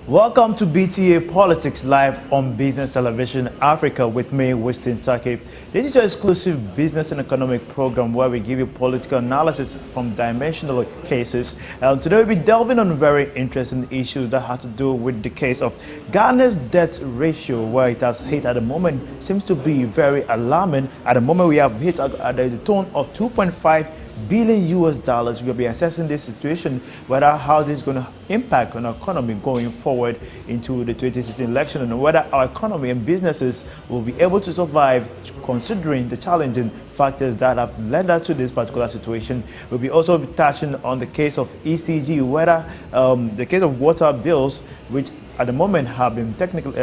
Welcome to BTA Politics Live on Business Television Africa with me, Winston Taki. This is your exclusive business and economic program where we give you political analysis from dimensional cases. Today we'll be delving on very interesting issues that have to do with the case of Ghana's debt ratio, where it has hit at the moment seems to be very alarming. At the moment we have hit at the tone of 2.5 billion US dollars. We'll be assessing this situation, whether how this is going to impact on our economy going forward into the 2016 election, and whether our economy and businesses will be able to survive considering the challenging factors that have led us to this particular situation. We'll be also touching on the case of ECG, whether the case of water bills, which at the moment have been technically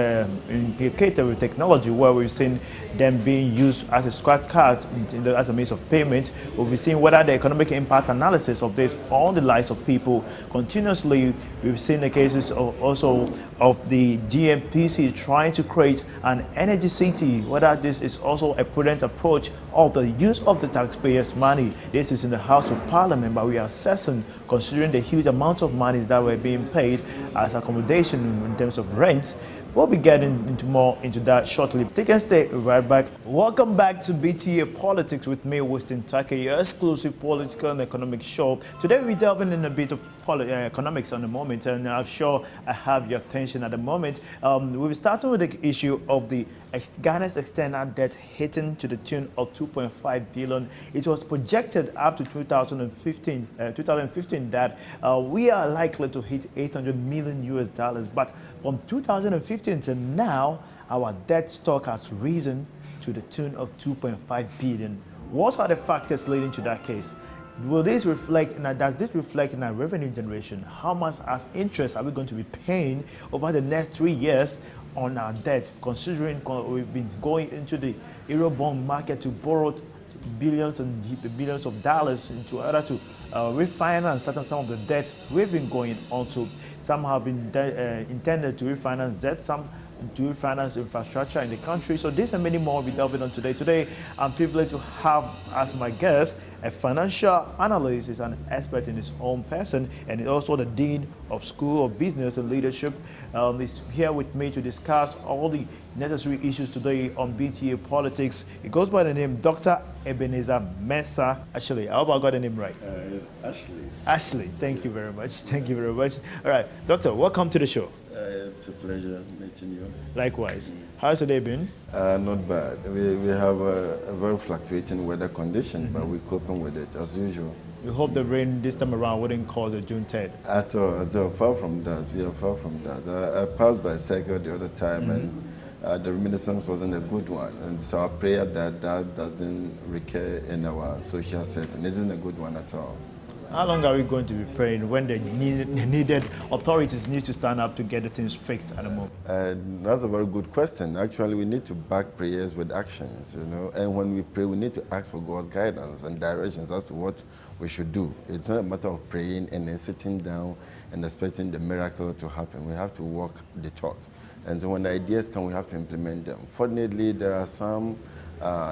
implicated with technology, where we've seen them being used as a scratch card as a means of payment. We'll be seeing whether the economic impact analysis of this on the lives of people continuously. We've seen the cases also of the GMPC trying to create an energy city, whether this is also a prudent approach of the use of the taxpayers' money. This is in the House of Parliament, but we are assessing, considering the huge amount of money that were being paid as accommodation in terms of rent. We'll be getting more into that shortly. Take and stay right back. Welcome back to BTA Politics with me, Winston Taki, your exclusive political and economic show. Today we're delving in a bit of economics on the moment, and I'm sure I have your attention at the moment. We'll be starting with the issue of the Ghana's external debt hitting to the tune of 2.5 billion. It was projected up to 2015 that we are likely to hit 800 million US dollars. But from 2015 to now, our debt stock has risen to the tune of 2.5 billion. What are the factors leading to that case? Will this reflect, does this reflect in our revenue generation? How much as interest are we going to be paying over the next 3 years on our debt, considering we've been going into the Eurobond market to borrow billions and billions of dollars into order to refinance some of the debts we've been going on to. Some have been intended to refinance debt, some to refinance infrastructure in the country. So this and many more will be delving on today. Today, I'm privileged to have as my guest a financial analyst, is an expert in his own person, and is also the Dean of School of Business and Leadership. Is here with me to discuss all the necessary issues today on BTA Politics. It goes by the name Dr. Ebenezer Mensah. Actually, I hope I got the name right. Ashley. Ashley, thank you very much. Thank you very much. All right, Doctor, welcome to the show. It's a pleasure meeting you. Likewise. How's the day been? Not bad. We have a very fluctuating weather condition, but we're coping with it as usual. We hope the rain this time around wouldn't cause a June 3rd. At all. Far from that. We are far from that. I passed by Circle the other time, and the reminiscence wasn't a good one. And so our prayer that doesn't recur in our social setting. It isn't a good one at all. How long are we going to be praying when the needed authorities need to stand up to get the things fixed at the moment? That's a very good question. Actually, we need to back prayers with actions, And when we pray, we need to ask for God's guidance and directions as to what we should do. It's not a matter of praying and then sitting down and expecting the miracle to happen. We have to walk the talk. And so when the ideas come, we have to implement them. Fortunately, there are some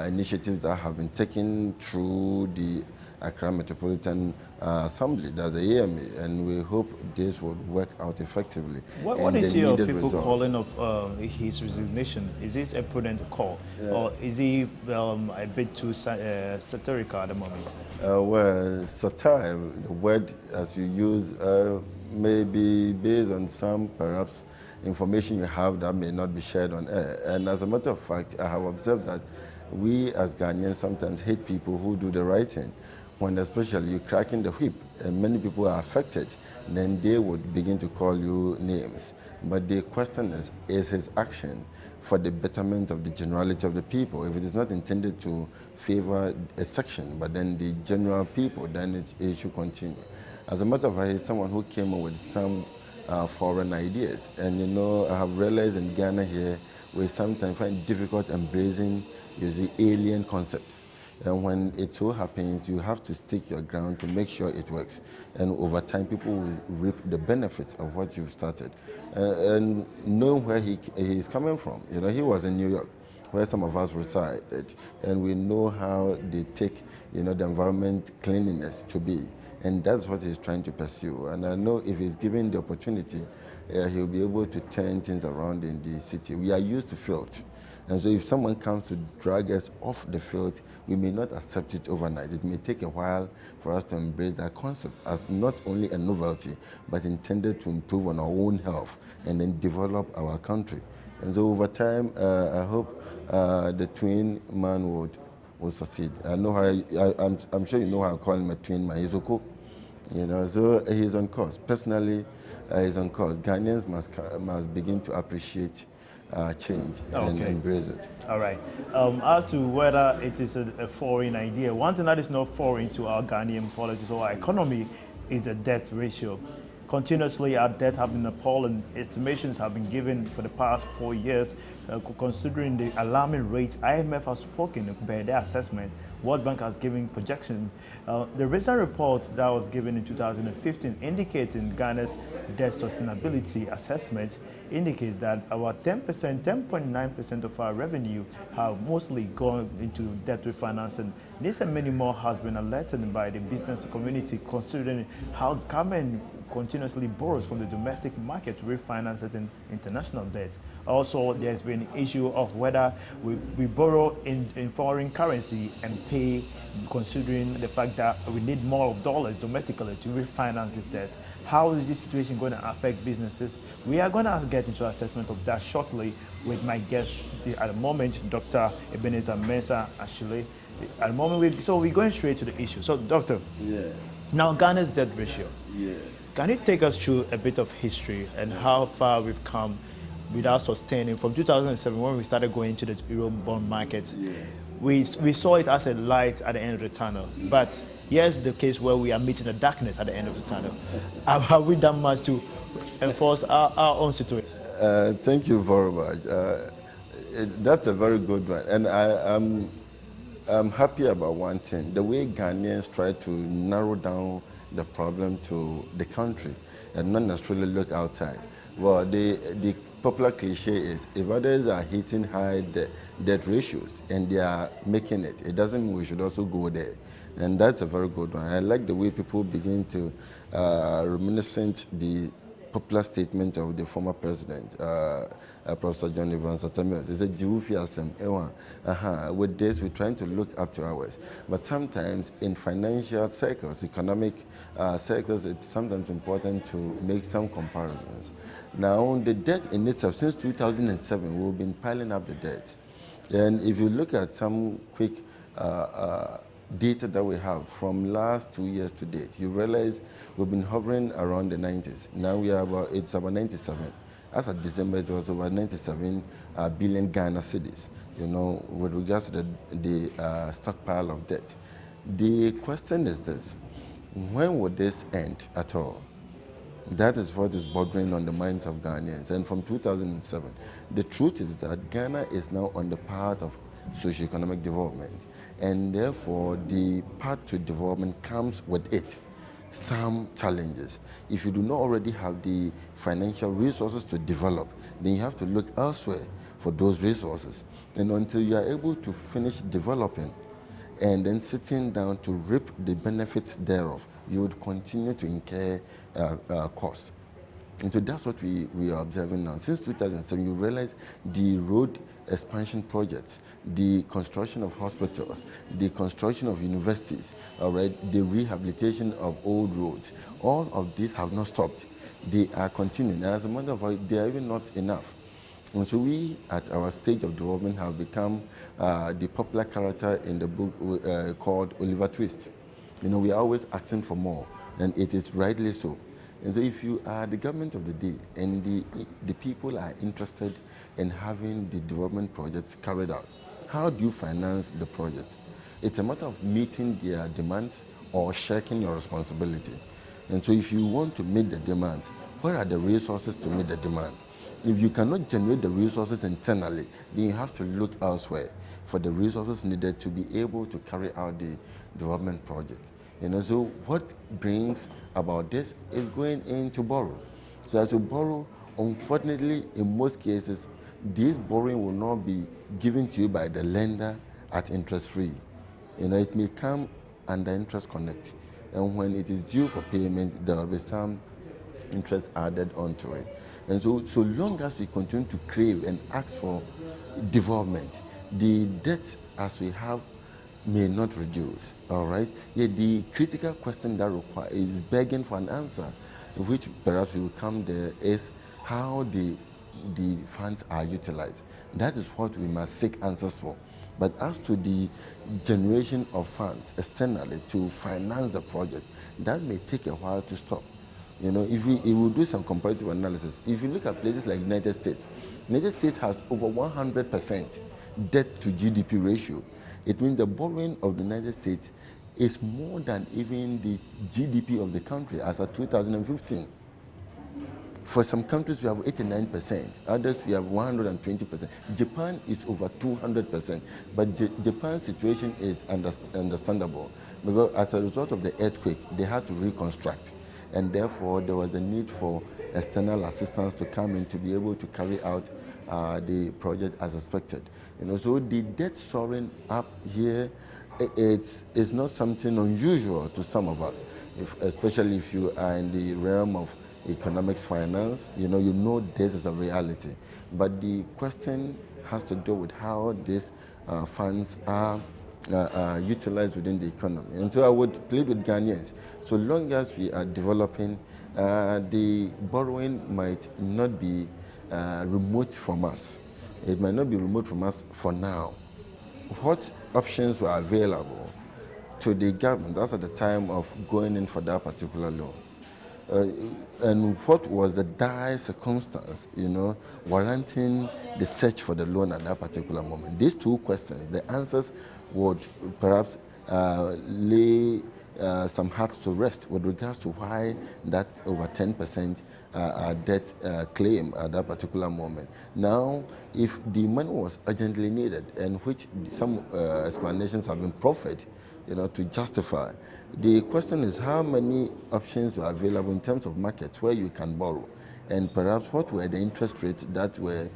initiatives that have been taken through the Accra Metropolitan Assembly, that's the AMA, and we hope this would work out effectively. What is your people calling of his resignation? Is this a prudent call, or is he a bit too satirical at the moment? Well, satire, the word as you use, may be based on some perhaps information you have that may not be shared on air. And as a matter of fact, I have observed that we as Ghanaians sometimes hate people who do the right thing. When especially you're cracking the whip and many people are affected, then they would begin to call you names. But the question is his action for the betterment of the generality of the people? If it is not intended to favor a section, but then the general people, then it should continue. As a matter of fact, he's someone who came up with some foreign ideas. And I have realized in Ghana here, we sometimes find it difficult embracing alien concepts. And when it so happens, you have to stick your ground to make sure it works. And over time, people will reap the benefits of what you've started. And knowing where he's coming from. He was in New York, where some of us resided. And we know how they take, the environment cleanliness to be. And that's what he's trying to pursue. And I know if he's given the opportunity, he'll be able to turn things around in the city. We are used to filth. And so if someone comes to drag us off the field, we may not accept it overnight. It may take a while for us to embrace that concept as not only a novelty, but intended to improve on our own health and then develop our country. And so over time, I hope the twin man will succeed. I know how, I'm sure you know how I call him a twin man. He's okay. You know, so he's on course. Personally, he's on course. Ghanaians must begin to appreciate change and embrace it. All right. As to whether it is a foreign idea, one thing that is not foreign to our Ghanaian politics or our economy is the debt ratio. Continuously, our debt have been appalling. Estimations have been given for the past 4 years, considering the alarming rates. IMF has spoken by their assessment. World Bank has given projection. The recent report that was given in 2015 indicating Ghana's debt sustainability assessment indicates that about 10.9% of our revenue have mostly gone into debt refinancing. This and many more has been alerted by the business community, considering how government continuously borrows from the domestic market to refinance it in international debt. Also, there's been an issue of whether we borrow in foreign currency and pay, considering the fact that we need more of dollars domestically to refinance this debt. How is this situation going to affect businesses? We are going to get into assessment of that shortly with my guest at the moment, Dr. Ebenezer Mensah Ashile. At the moment, so we're going straight to the issue. So, Doctor, now Ghana's debt ratio. Can you take us through a bit of history and how far we've come without sustaining? From 2007, when we started going to the Euro bond markets, we saw it as a light at the end of the tunnel. But here's the case where we are meeting the darkness at the end of the tunnel. Have we done much to enforce our own situation? Thank you very much. That's a very good one. And I'm happy about one thing, the way Ghanaians try to narrow down the problem to the country and not necessarily look outside. Well, the popular cliche is if others are hitting high debt ratios and they are making it, it doesn't mean we should also go there. And that's a very good one. I like the way people begin to reminiscent the popular statement of the former president, Professor John Evans Atamios. He said, with this, we're trying to look up to ours. But sometimes in financial circles, economic circles, it's sometimes important to make some comparisons. Now, the debt in itself, since 2007, we've been piling up the debt. And if you look at some quick data that we have from last 2 years to date, you realize we've been hovering around the 90s. Now it's about 97. As of December, it was over 97 billion Ghana cedis, you know, with regards to the stockpile of debt. The question is this: when will this end at all? That is what is bothering on the minds of Ghanaians. And from 2007, the truth is that Ghana is now on the path of socio-economic development, and therefore the path to development comes with it some challenges. If you do not already have the financial resources to develop, then you have to look elsewhere for those resources. And until you are able to finish developing and then sitting down to reap the benefits thereof, you would continue to incur costs. And so that's what we are observing now. Since 2007, you realize the road expansion projects, the construction of hospitals, the construction of universities, all right, the rehabilitation of old roads, all of these have not stopped. They are continuing. And as a matter of fact, they are even not enough. And so we, at our stage of development, have become the popular character in the book called Oliver Twist. You know, we are always asking for more, and it is rightly so. And so if you are the government of the day and the people are interested in having the development projects carried out, how do you finance the project? It's a matter of meeting their demands or shirking your responsibility. And so if you want to meet the demands, where are the resources to meet the demand? If you cannot generate the resources internally, then you have to look elsewhere for the resources needed to be able to carry out the development project. You know, so what brings about this is going in to borrow. So as you borrow, unfortunately, in most cases, this borrowing will not be given to you by the lender at interest free. You know, it may come under interest connect. And when it is due for payment, there will be some interest added onto it. And so long as we continue to crave and ask for development, the debt as we have may not reduce, all right? Yet the critical question that is begging for an answer, which perhaps will come there, is how the funds are utilized. That is what we must seek answers for. But as to the generation of funds externally to finance the project, that may take a while to stop. You know, if we will do some comparative analysis, if you look at places like United States has over 100% debt to GDP ratio. It means the borrowing of the United States is more than even the GDP of the country as of 2015. For some countries, we have 89%. Others, we have 120%. Japan is over 200%. But Japan's situation is understandable because as a result of the earthquake, they had to reconstruct. And therefore, there was a need for external assistance to come in to be able to carry out the project as expected. You know, so the debt soaring up here, it's not something unusual to some of us, especially if you are in the realm of economics, finance, you know this is a reality. But the question has to do with how these funds are utilized within the economy. And so I would plead with Ghanaians, so long as we are developing, the borrowing might not be remote from us. It might not be remote from us for now. What options were available to the government, that's at the time of going in for that particular loan? And what was the dire circumstance, warranting the search for the loan at that particular moment? These two questions, the answers would perhaps lay some hearts to rest with regards to why that over 10% debt claim at that particular moment. Now, if the money was urgently needed, and which some explanations have been proffered, to justify. The question is how many options were available in terms of markets where you can borrow, and perhaps what were the interest rates that were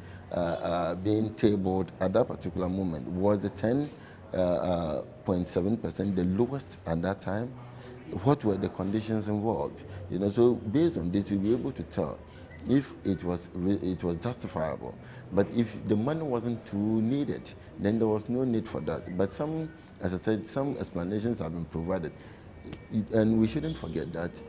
being tabled at that particular moment. Was the 10.7% the lowest at that time? What were the conditions involved? So based on this, you'll be able to tell if it was justifiable. But if the money wasn't too needed, then there was no need for that. But as I said, some explanations have been provided. And we shouldn't forget that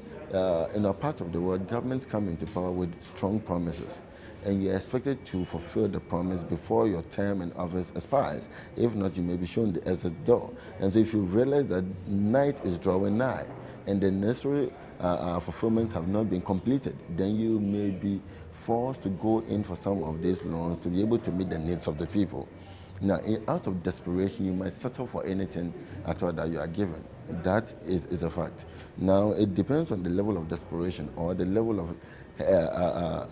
in our part of the world, governments come into power with strong promises. And you're expected to fulfill the promise before your term in office expires. If not, you may be shown the exit door. And so if you realize that night is drawing nigh and the necessary fulfillments have not been completed, then you may be forced to go in for some of these loans to be able to meet the needs of the people. Now, out of desperation, you might settle for anything at all that you are given. That is a fact. Now, it depends on the level of desperation or the level of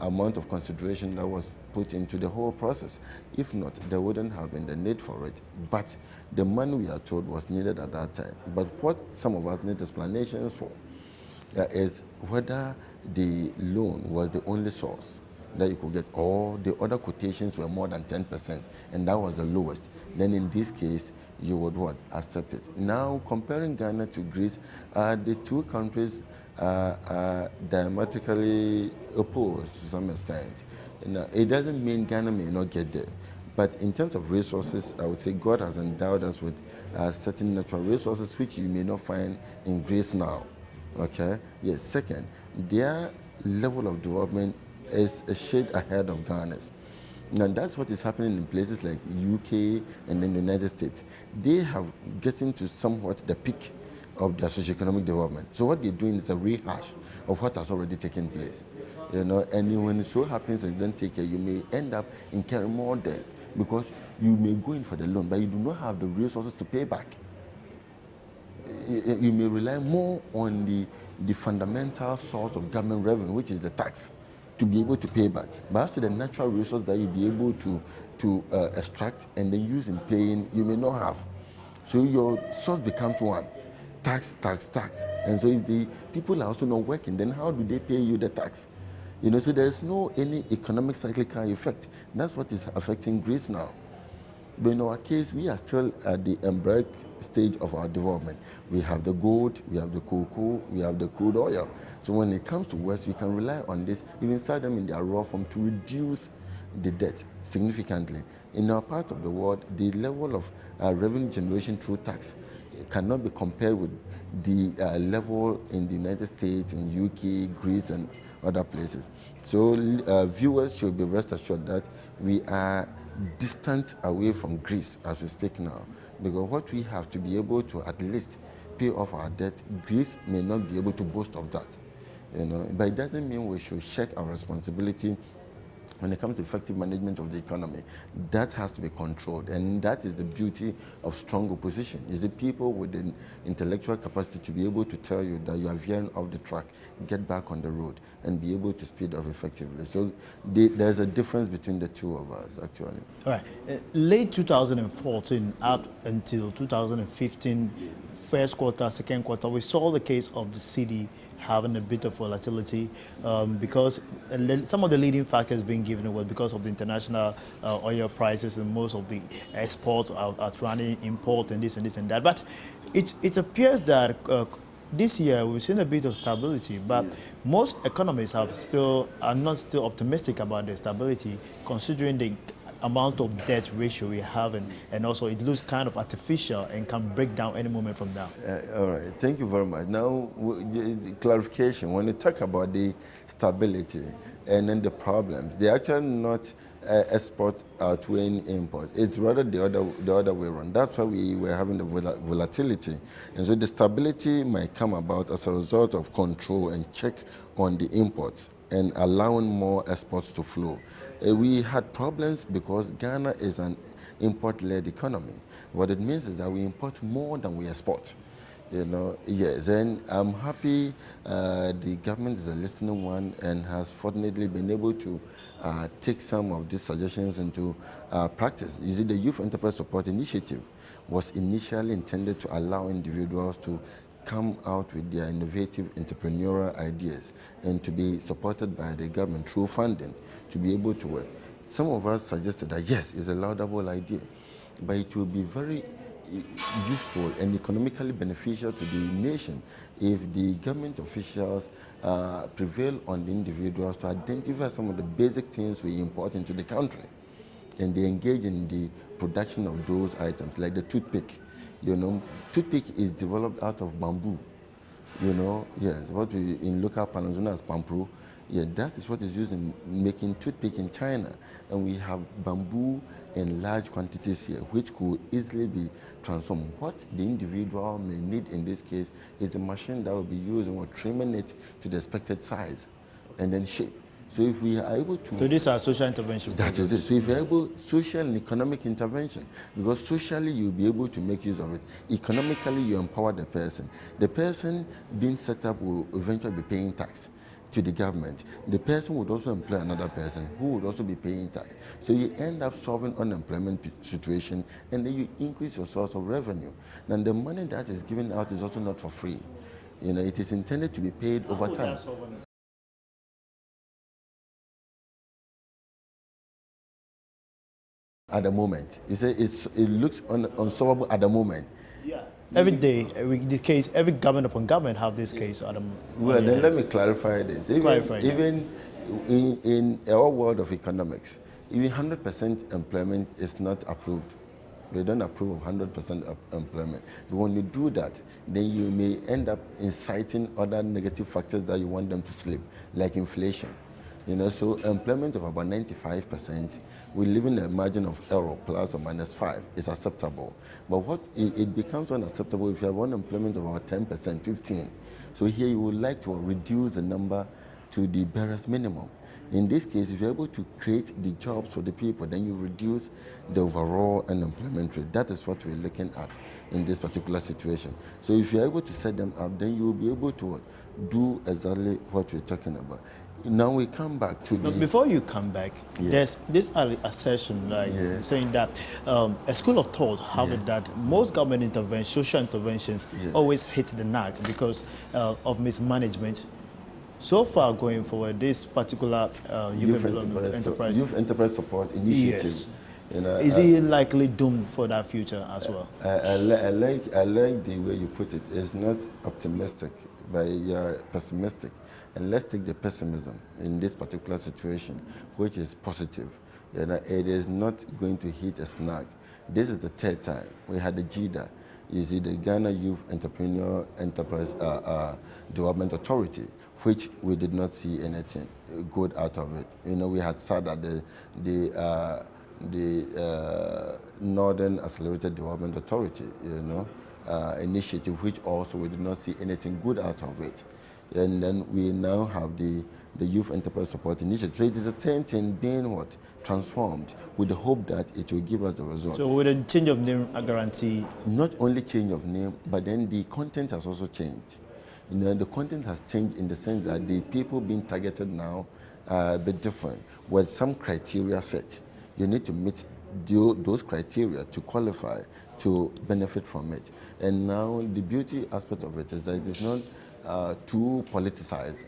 amount of consideration that was put into the whole process. If not, there wouldn't have been the need for it. But the money, we are told, was needed at that time. But what some of us need explanations for is whether the loan was the only source that you could get, or the other quotations were more than 10%, and that was the lowest. Then in this case, you would accept it. Now, comparing Ghana to Greece, the two countries are diametrically opposed to some extent. It doesn't mean Ghana may not get there. But in terms of resources, I would say God has endowed us with certain natural resources which you may not find in Greece now. Okay? Yes. Second, their level of development is a shade ahead of Ghana's. Now that's what is happening in places like UK and then the United States. They have getting to somewhat the peak of their socioeconomic development. So what they're doing is a rehash of what has already taken place. And when it so happens that you don't take care, you may end up incurring more debt because you may go in for the loan, but you do not have the resources to pay back. You may rely more on the fundamental source of government revenue, which is the tax, to be able to pay back. But as to the natural resource that you'll be able to extract and then use in paying, you may not have. So your source becomes one. Tax. And so if the people are also not working, then how do they pay you the tax? So there is no any economic cyclical effect. That's what is affecting Greece now. But in our case, we are still at the embryonic stage of our development. We have the gold, we have the cocoa, we have the crude oil. So when it comes to West, we can rely on this, even sell them in their raw form to reduce the debt significantly. In our part of the world, the level of revenue generation through tax cannot be compared with the level in the United States, in UK, Greece, and other places. So viewers should be rest assured that we are distant away from Greece as we speak now, because what we have to be able to at least pay off our debt, Greece may not be able to boast of that. But it doesn't mean we should check our responsibility when it comes to effective management of the economy. That has to be controlled, and that is the beauty of strong opposition. Is the people with the intellectual capacity to be able to tell you that you are veering off the track, get back on the road, and be able to speed up effectively. So there's a difference between the two of us, actually. All right. Late 2014 up until 2015, first quarter, second quarter, we saw the case of the cedi having a bit of volatility because some of the leading factors being given away because of the international oil prices, and most of the exports are running import and this and this and that. But it appears that this year we've seen a bit of stability, but most economists are not still optimistic about the stability, considering the amount of debt ratio we have, and also it looks kind of artificial and can break down any moment from now. All right, thank you very much. Now, the clarification, when you talk about the stability and then the problems, they're actually not export outweighing import. It's rather the other way around. That's why we were having the volatility. And so the stability might come about as a result of control and check on the imports and allowing more exports to flow. We had problems because Ghana is an import-led economy. What it means is that we import more than we export. Yes, and I'm happy the government is a listening one and has fortunately been able to take some of these suggestions into practice. You see, the Youth Enterprise Support Initiative was initially intended to allow individuals to come out with their innovative entrepreneurial ideas and to be supported by the government through funding to be able to work. Some of us suggested that yes, it's a laudable idea, but it will be very useful and economically beneficial to the nation if the government officials prevail on the individuals to identify some of the basic things we import into the country, and they engage in the production of those items, like the toothpick. Toothpick is developed out of bamboo. Yes, what we in local parlance known as pampro. Yeah, that is what is used in making toothpick in China. And we have bamboo in large quantities here, which could easily be transformed. What the individual may need in this case is a machine that will be used and we're trimming it to the expected size and then shape. So if we are able to... So these are social intervention. That is it. So if you're able, social and economic intervention, because socially you'll be able to make use of it. Economically, you empower the person. The person being set up will eventually be paying tax to the government. The person would also employ another person who would also be paying tax. So you end up solving unemployment situation, and then you increase your source of revenue. Now the money that is given out is also not for free. It is intended to be paid over time. At the moment, it looks unsolvable at the moment. Yeah. Every day, every government upon government have this case. Well, then let me clarify this. Even in our world of economics, even 100% employment is not approved. We don't approve of 100% employment. But when you do that, then you may end up inciting other negative factors that you want them to slip, like inflation. So employment of about 95%, we live in a margin of error, plus or minus 5, is acceptable. But what it becomes unacceptable if you have unemployment of about 10%, 15%. So here you would like to reduce the number to the barest minimum. In this case, if you're able to create the jobs for the people, then you reduce the overall unemployment rate. That is what we're looking at in this particular situation. So if you're able to set them up, then you will be able to do exactly what we're talking about. Now we come back to before you come back, there's this assertion saying that a school of thought have it that most government interventions, social interventions, always hit the mark because of mismanagement. So far going forward, this particular Youth Enterprise Support Initiative Is he likely doomed for that future as well? I like the way you put it. It's not optimistic, but you're pessimistic. And let's take the pessimism in this particular situation, which is positive. It is not going to hit a snag. This is the third time. We had the GIDA. You see, the Ghana Youth Entrepreneur Enterprise Development Authority, which we did not see anything good out of it. We had SADA, the Northern Accelerated Development Authority, initiative, which also we did not see anything good out of it. And then we now have the Youth Enterprise Support Initiative. So it is the same thing being what? Transformed with the hope that it will give us the result. So with a change of name, a guarantee? Not only change of name, but then the content has also changed. The content has changed in the sense that the people being targeted now are a bit different. With some criteria set, you need to meet those criteria to qualify to benefit from it. And now the beauty aspect of it is that it is not too politicized.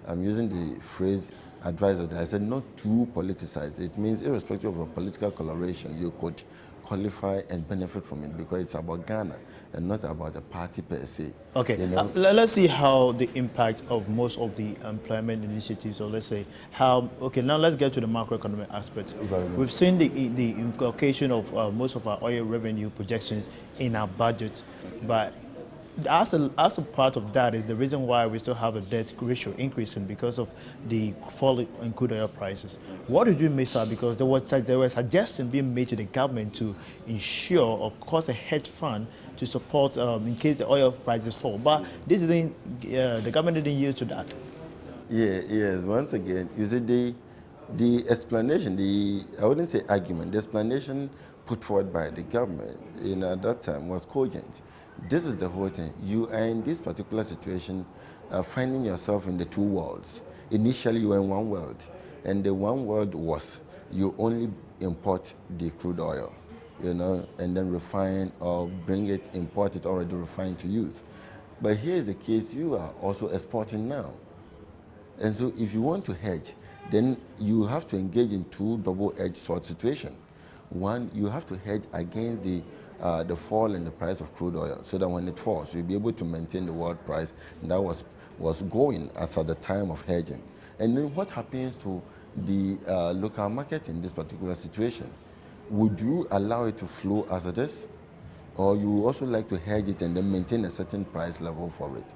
I'm using the phrase advisor. I said not too politicized. It means irrespective of a political coloration, you could qualify and benefit from it because it's about Ghana and not about the party per se. Okay, let's see how the impact of most of the employment initiatives, or let's say how, okay, now let's get to the macroeconomic aspect. We've seen the inculcation of most of our oil revenue projections in our budget, but as a part of that is the reason why we still have a debt ratio increasing because of the fall in crude oil prices. What did we miss out? Because there was suggestion being made to the government to ensure or cause a hedge fund to support in case the oil prices fall. But this is the government didn't yield to that. Yes. Once again, you see the explanation, I wouldn't say argument, the explanation put forward by the government at that time was cogent. This is the whole thing. You are in this particular situation finding yourself in the two worlds. Initially, you were in one world, and the one world was you only import the crude oil, and then refine or bring it, import it already refined to use. But here's the case, you are also exporting now. And so if you want to hedge, then you have to engage in two double-edged sword situation. One, you have to hedge against the fall in the price of crude oil, so that when it falls, you'll be able to maintain the world price that was going as at the time of hedging. And then what happens to the local market in this particular situation? Would you allow it to flow as it is? Or you also like to hedge it and then maintain a certain price level for it?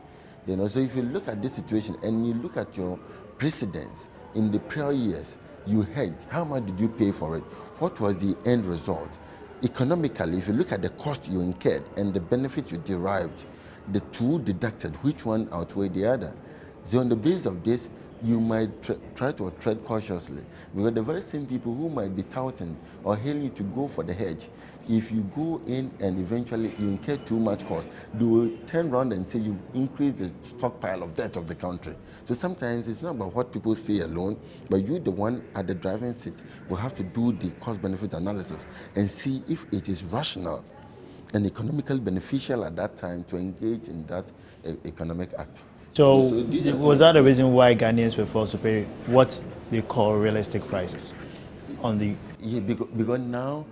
So if you look at this situation and you look at your precedents in the prior years, you hedged. How much did you pay for it? What was the end result? Economically, if you look at the cost you incurred and the benefit you derived, the two deducted, which one outweighed the other? So on the basis of this, you might try to tread cautiously, because the very same people who might be touting or hailing you to go for the hedge, if you go in and eventually you incur too much cost, they will turn around and say you increase the stockpile of debt of the country. So sometimes it's not about what people say alone, but you, the one at the driving seat, will have to do the cost-benefit analysis and see if it is rational and economically beneficial at that time to engage in that economic act. So was that the reason why Ghanaians were forced to pay what they call realistic prices on the? Yeah, because now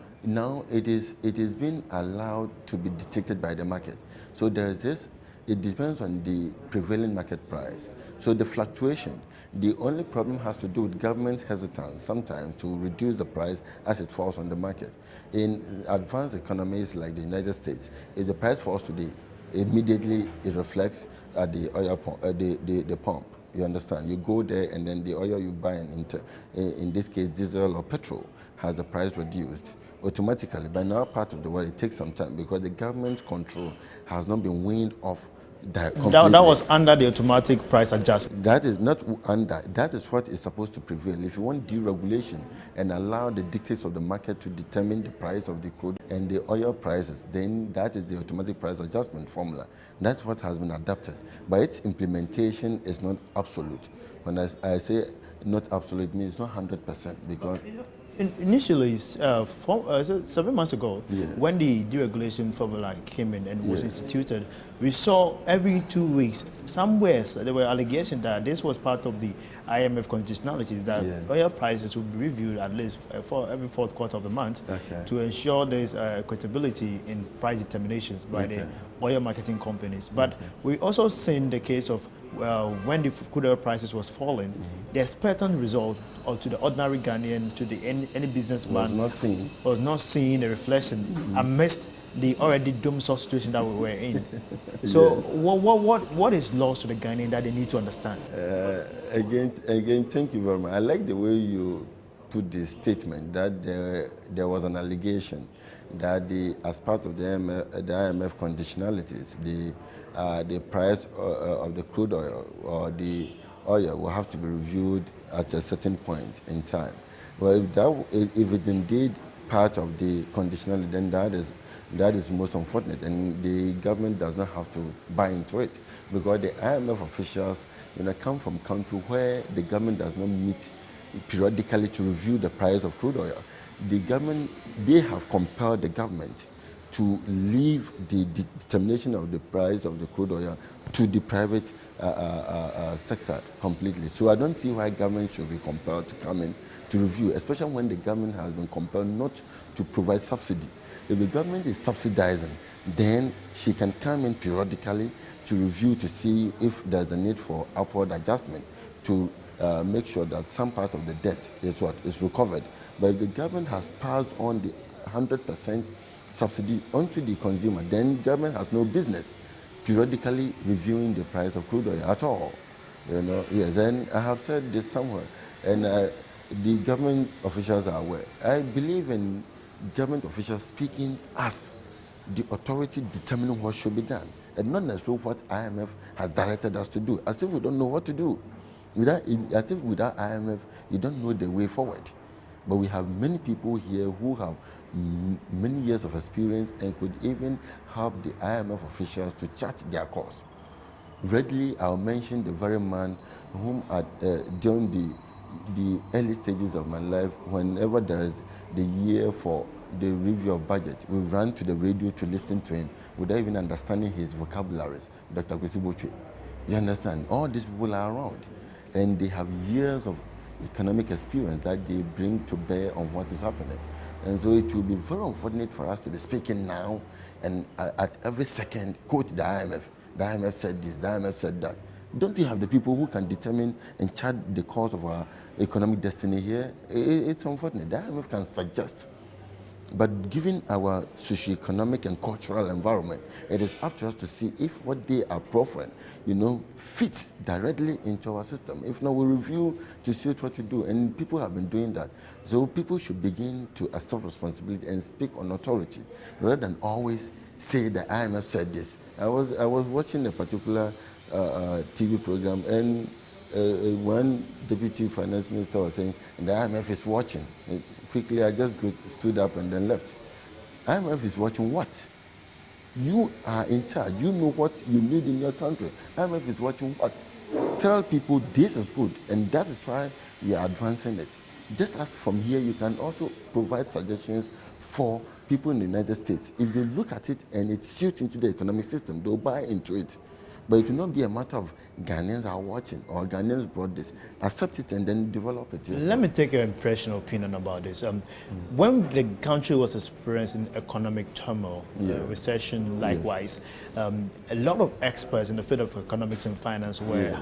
it is being allowed to be dictated by the market. So there is this. It depends on the prevailing market price. So the fluctuation, the only problem has to do with government hesitance sometimes to reduce the price as it falls on the market. In advanced economies like the United States, if the price falls today, immediately it reflects at the oil pump, the pump. You understand? You go there and then the oil you buy in this case diesel or petrol has the price reduced automatically. But now part of the world it takes some time because the government's control has not been weaned off that was under the automatic price adjustment. That is not under. That is what is supposed to prevail. If you want deregulation and allow the dictates of the market to determine the price of the crude and the oil prices, then that is the automatic price adjustment formula. That's what has been adopted. But its implementation is not absolute. When I say not absolute, it means not 100% because Initially, 7 months ago, Yeah. when the deregulation formula came in and was Yeah. instituted, we saw every 2 weeks, somewhere there were allegations that this was part of the IMF conditionalities, that Yeah. oil prices would be reviewed at least for every fourth quarter of the month Okay. to ensure there's equitability in price determinations by the oil marketing companies. But we also seen the case of when the crude oil prices was falling, the expectant result or to the ordinary Ghanaian, to the any businessman was not seeing a reflection amidst the already doomed situation that we were in. So Yes. what is lost to the Ghanaian that they need to understand? Again, thank you very much. I like the way you put the statement that there was an allegation that as part of the IMF conditionalities, the price of the crude oil or the oil will have to be reviewed at a certain point in time. Well, if it indeed part of the conditionality, then that is most unfortunate, and the government does not have to buy into it, because the IMF officials, come from country where the government does not meet periodically to review the price of crude oil. The government, they have compelled the government to leave the determination of the price of the crude oil to the private sector completely. So I don't see why government should be compelled to come in to review, especially when the government has been compelled not to provide subsidy. If the government is subsidizing, then she can come in periodically to review to see if there's a need for upward adjustment to make sure that some part of the debt is recovered. But if the government has passed on the 100% subsidy onto the consumer, then government has no business periodically reviewing the price of crude oil at all. Yes, and I have said this somewhere, and the government officials are aware. I believe in government officials speaking as the authority determining what should be done, and not necessarily what IMF has directed us to do, as if we don't know what to do. As if without IMF, you don't know the way forward. But we have many people here who have many years of experience and could even help the IMF officials to chart their course. Readily, I'll mention the very man whom during the early stages of my life, whenever there is the year for the review of budget, we ran to the radio to listen to him without even understanding his vocabularies, Dr. Kwesi. You understand? All these people are around, and they have years of economic experience that they bring to bear on what is happening. And so it will be very unfortunate for us to be speaking now and at every second quote the IMF. The IMF said this, the IMF said that. Don't we have the people who can determine and chart the course of our economic destiny here? It's unfortunate. The IMF can suggest. But given our socioeconomic and cultural environment, it is up to us to see if what they are proffering, fits directly into our system. If not, we review to see what we do. And people have been doing that. So people should begin to accept responsibility and speak on authority, rather than always say the IMF said this. I was watching a particular TV program, and one deputy finance minister was saying, and the IMF is watching. Quickly, I just stood up and then left. IMF is watching what? You are in charge. You know what you need in your country. IMF is watching what? Tell people this is good, and that is why we are advancing it. Just as from here, you can also provide suggestions for people in the United States. If they look at it and it suits into the economic system, they'll buy into it. But it will not be a matter of Ghanaians are watching or Ghanaians brought this. Accept it and then develop it. Let me take your impression, opinion about this. When the country was experiencing economic turmoil, recession likewise, a lot of experts in the field of economics and finance were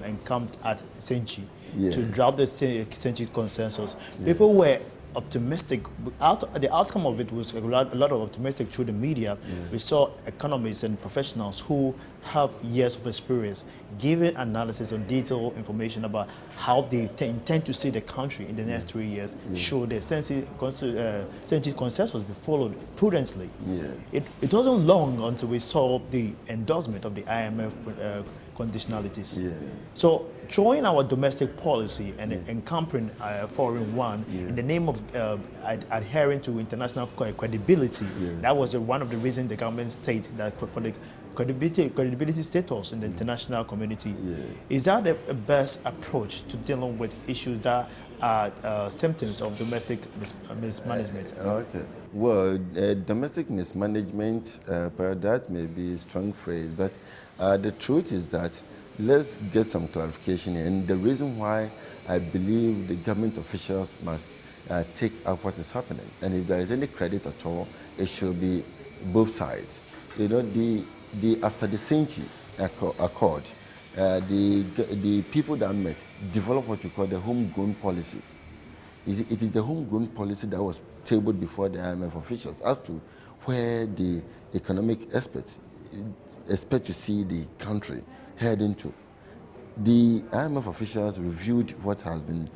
encamped at Senchi to drop the Senchi consensus. People were optimistic. The outcome of it was a lot of optimistic through the media. We saw economists and professionals who have years of experience giving analysis and detailed information about how they intend to see the country in the next 3 years. Should the Senchi consensus be followed prudently? It wasn't long until we saw the endorsement of the IMF conditionalities. So throwing our domestic policy and encamping foreign one in the name of adhering to international credibility, that was one of the reasons the government stated that for the credibility status in the international community. Is that the best approach to dealing with issues that are symptoms of domestic mismanagement? Okay. Well, domestic mismanagement, that may be a strong phrase, but the truth is that let's get some clarification here. And the reason why I believe the government officials must take up what is happening. And if there is any credit at all, it should be both sides. You know, after the Senchi Accord, the people that met developed what you call the homegrown policies. It is the homegrown policy that was tabled before the IMF officials as to where the economic experts expect to see the country heading to. The IMF officials reviewed what has been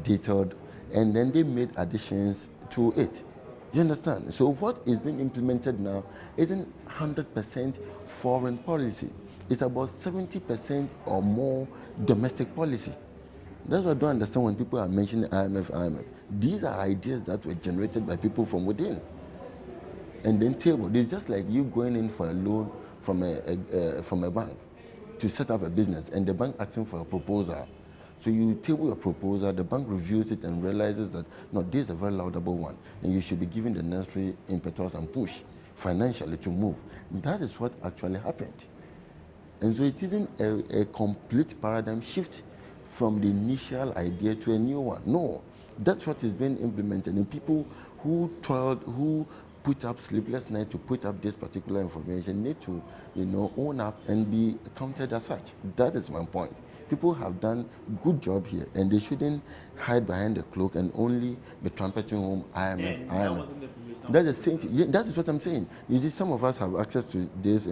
detailed, and then they made additions to it. You understand? So what is being implemented now isn't 100% foreign policy. It's about 70% or more domestic policy. That's what I don't understand when people are mentioning IMF. These are ideas that were generated by people from within and then tabled. It's just like you going in for a loan from a bank to set up a business, and the bank asking for a proposal. So you table a proposal, the bank reviews it and realizes that, no, this is a very laudable one, and you should be given the necessary impetus and push financially to move. That is what actually happened. And so it isn't a complete paradigm shift from the initial idea to a new one. No, that's what is being implemented. And people who put up sleepless nights to put up this particular information need to, own up and be counted as such. That is my point. People have done good job here, and they shouldn't hide behind the cloak and only be trumpeting home IMF. That's the same thing. Yeah, that is what I'm saying. You see, some of us have access to this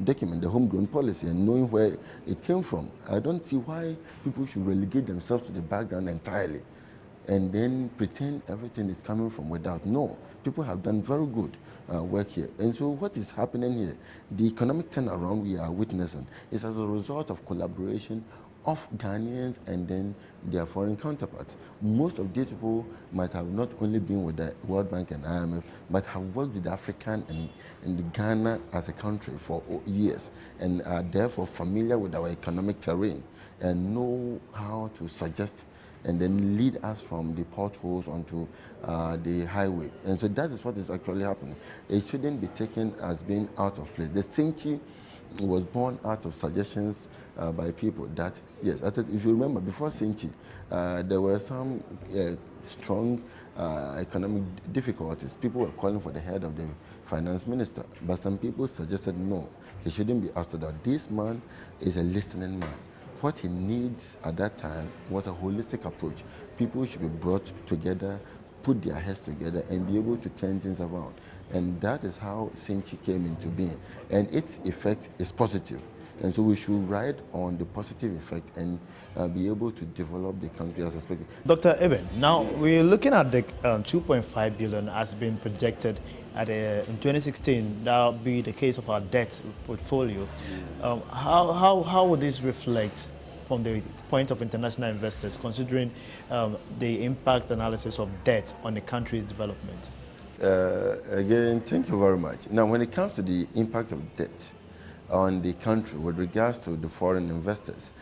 document, the homegrown policy, and knowing where it came from. I don't see why people should relegate themselves to the background entirely and then pretend everything is coming from without. No, people have done very good work here. And so what is happening here, the economic turnaround we are witnessing is as a result of collaboration of Ghanaians and then their foreign counterparts. Most of these people might have not only been with the World Bank and IMF, but have worked with African and the Ghana as a country for years, and are therefore familiar with our economic terrain and know how to suggest and then lead us from the potholes onto the highway. And so that is what is actually happening. It shouldn't be taken as being out of place. The Senchi was born out of suggestions by people that, yes, if you remember, before Senchi, there were some strong economic difficulties. People were calling for the head of the finance minister, but some people suggested no, he shouldn't be ousted out. This man is a listening man. What he needs at that time was a holistic approach. People should be brought together, put their heads together, and be able to turn things around. And that is how Senchi came into being. And its effect is positive. And so we should ride on the positive effect and be able to develop the country as expected. Dr. Eben, now we're looking at the 2.5 billion as being projected in 2016. That will be the case of our debt portfolio. How would this reflect from the point of international investors, considering the impact analysis of debt on the country's development? Again, thank you very much. Now, when it comes to the impact of debt on the country with regards to the foreign investors,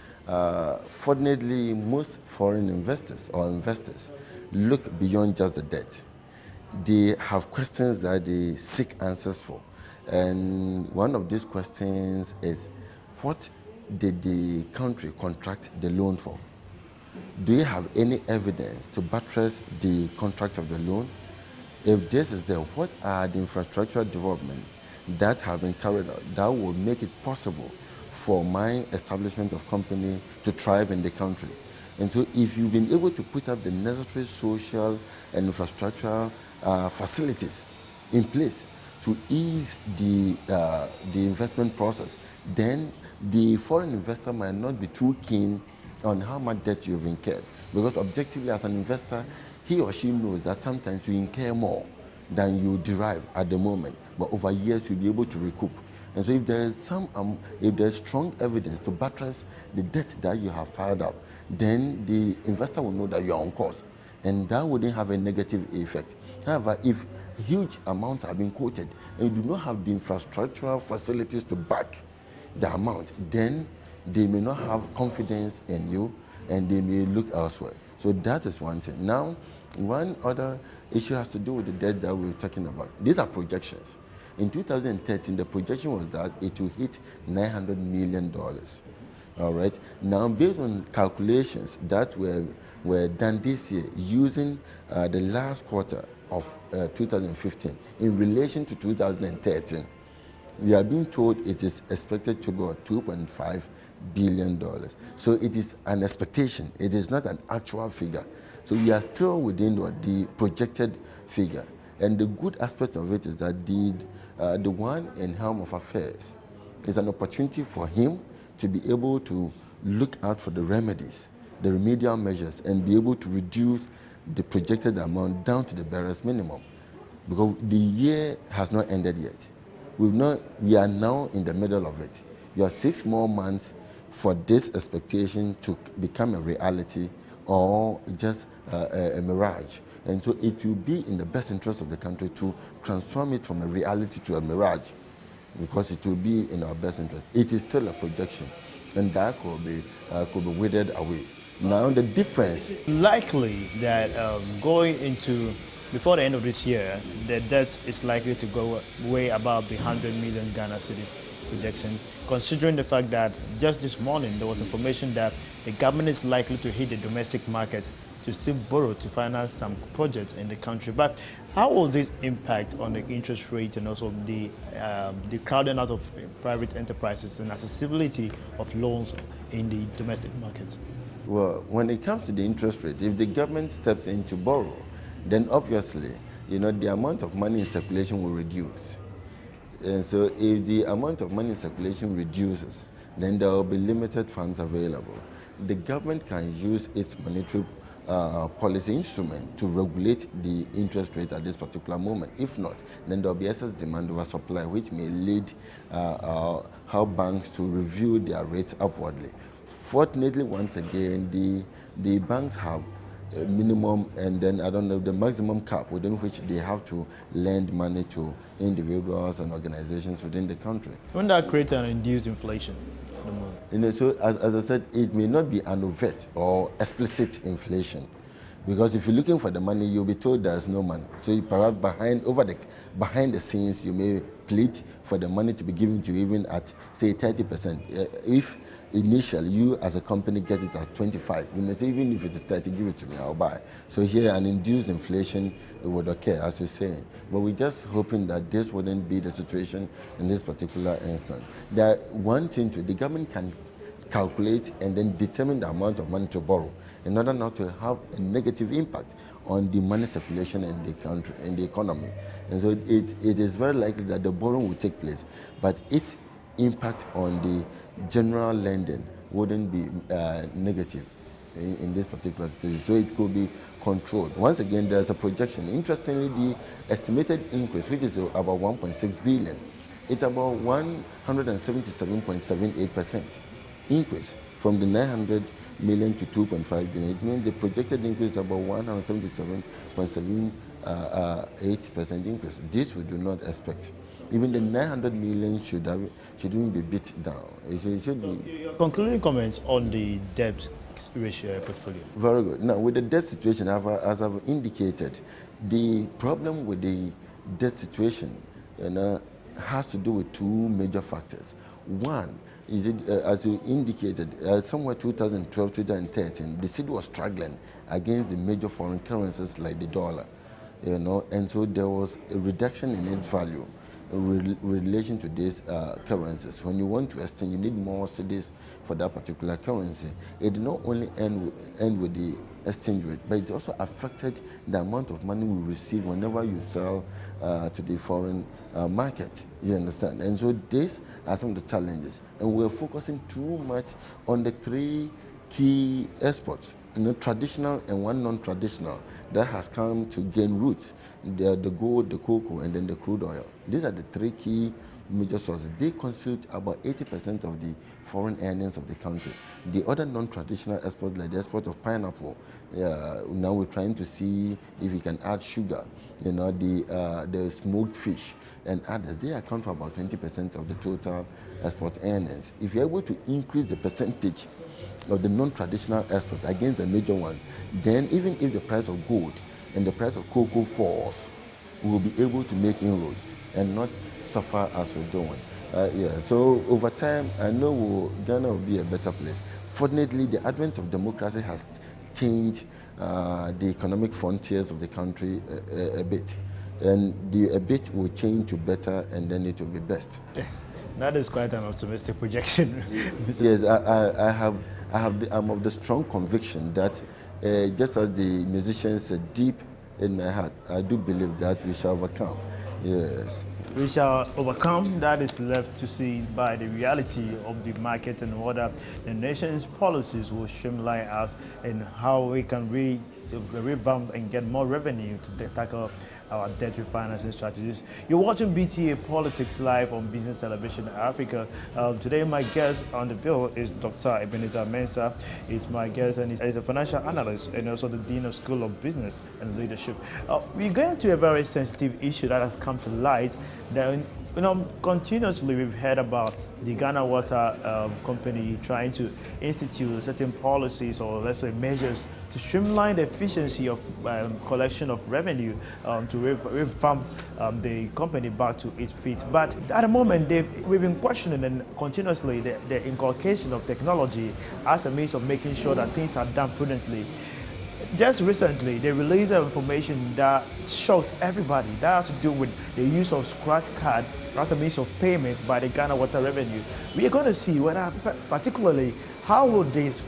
fortunately, most foreign investors or investors look beyond just the debt. They have questions that they seek answers for. And one of these questions is, what did the country contract the loan for? Do you have any evidence to buttress the contract of the loan? If this is there, what are the infrastructural development that have been carried out that will make it possible for my establishment of company to thrive in the country? And so if you've been able to put up the necessary social and infrastructural facilities in place to ease the investment process, then the foreign investor might not be too keen on how much debt you've incurred. Because objectively, as an investor, he or she knows that sometimes you incur more than you derive at the moment, but over years you'll be able to recoup. And so if there is if there's strong evidence to buttress the debt that you have filed up, then the investor will know that you're on course. and that wouldn't have a negative effect. However, if huge amounts are being quoted and you do not have the infrastructural facilities to back the amount, then they may not have confidence in you and they may look elsewhere. So that is one thing. Now, one other issue has to do with the debt that we were talking about. These are projections. In 2013, the projection was that it will hit $900 million. All right. Now, based on calculations that were done this year using the last quarter of 2015 in relation to 2013, we are being told it is expected to go $2.5 billion. So it is an expectation. It is not an actual figure. So we are still within the projected figure. And the good aspect of it is that the one in helm of affairs is an opportunity for him to be able to look out for the remedies, the remedial measures, and be able to reduce the projected amount down to the barest minimum. Because the year has not ended yet. We are now in the middle of it. You have 6 more months for this expectation to become a reality or just a mirage. And so it will be in the best interest of the country to transform it from a reality to a mirage, because it will be in our best interest. It is still a projection, and that could be withered away. Now the difference. Likely that going into before the end of this year, the debt is likely to go way above the 100 million Ghana cedis projection, considering the fact that just this morning there was information that the government is likely to hit the domestic market to still borrow to finance some projects in the country. But how will this impact on the interest rate and also the crowding out of private enterprises and accessibility of loans in the domestic market? Well, when it comes to the interest rate, if the government steps in to borrow, then obviously, the amount of money in circulation will reduce. And so if the amount of money in circulation reduces, then there will be limited funds available. The government can use its monetary policy instrument to regulate the interest rate at this particular moment. If not, then there will be excess demand over supply, which may lead how banks to review their rates upwardly. Fortunately, once again, the banks have a minimum and then, the maximum cap within which they have to lend money to individuals and organizations within the country. Wouldn't that create an induced inflation? So as I said, it may not be an overt or explicit inflation, because if you're looking for the money, you'll be told there is no money. So perhaps behind the scenes, you may plead for the money to be given to you even at, say, 30%. If initially you as a company get it at 25, you may say, even if it is 30, give it to me, I'll buy. So here an induced inflation would occur, as you're saying. But we're just hoping that this wouldn't be the situation in this particular instance. One thing the government can calculate and then determine the amount of money to borrow in order not to have a negative impact on the money circulation in the country, in the economy. And so it is very likely that the borrowing will take place, but its impact on the general lending wouldn't be negative in this particular situation. So it could be controlled. Once again, there's a projection. Interestingly, the estimated increase, which is about 1.6 billion, it's about 177.78% increase from the 900 million to 2.5 billion. It means the projected increase is about 177.78% increase. This we do not expect. Even the 900 million shouldn't be beat down. It should be. Concluding comments on the debt ratio portfolio. Very good. Now, with the debt situation, as I've indicated, the problem with the debt situation has to do with 2 major factors. One is, as you indicated, somewhere 2012, 2013, the cedi was struggling against the major foreign currencies like the dollar, and so there was a reduction in its value in relation to these currencies. When you want to exchange, you need more cedis for that particular currency. It did not only end with the exchange rate, but it also affected the amount of money we receive whenever you sell to the foreign market. You understand? And so these are some of the challenges. And we're focusing too much on the 3 key exports, traditional and one non-traditional, that has come to gain roots: the gold, the cocoa, and then the crude oil. These are the 3 key major sources. They constitute about 80% of the foreign earnings of the country. The other non-traditional exports, like the export of pineapple, now we're trying to see if we can add sugar, the smoked fish and others. They account for about 20% of the total export earnings. If you're able to increase the percentage of the non-traditional exports against the major one, then even if the price of gold and the price of cocoa falls, we will be able to make inroads and not suffer as we're doing. So over time, I know Ghana will be a better place. Fortunately, the advent of democracy has changed the economic frontiers of the country a bit. And a bit will change to better, and then it will be best. That is quite an optimistic projection. Yes, I'm of the strong conviction that just as the musicians said, deep in my heart, I do believe that we shall overcome. Yes. We shall overcome. That is left to see by the reality of the market and whether the nation's policies will streamline us and how we can revamp and get more revenue to tackle our debt refinancing strategies. You're watching BTA Politics live on Business Television Africa. Today my guest on the bill is Dr. Ebenezer Mensah. He's my guest and he's a financial analyst and also the Dean of School of Business and Leadership. We're going to a very sensitive issue that has come to light. That, continuously we've heard about the Ghana Water Company trying to institute certain policies or let's say measures to streamline the efficiency of collection of revenue to revamp the company back to its feet. But at the moment, we've been questioning and continuously the inculcation of technology as a means of making sure that things are done prudently. Just recently, they released information that shocked everybody. That has to do with the use of scratch card as a means of payment by the Ghana Water Revenue. We are going to see whether, particularly, how will this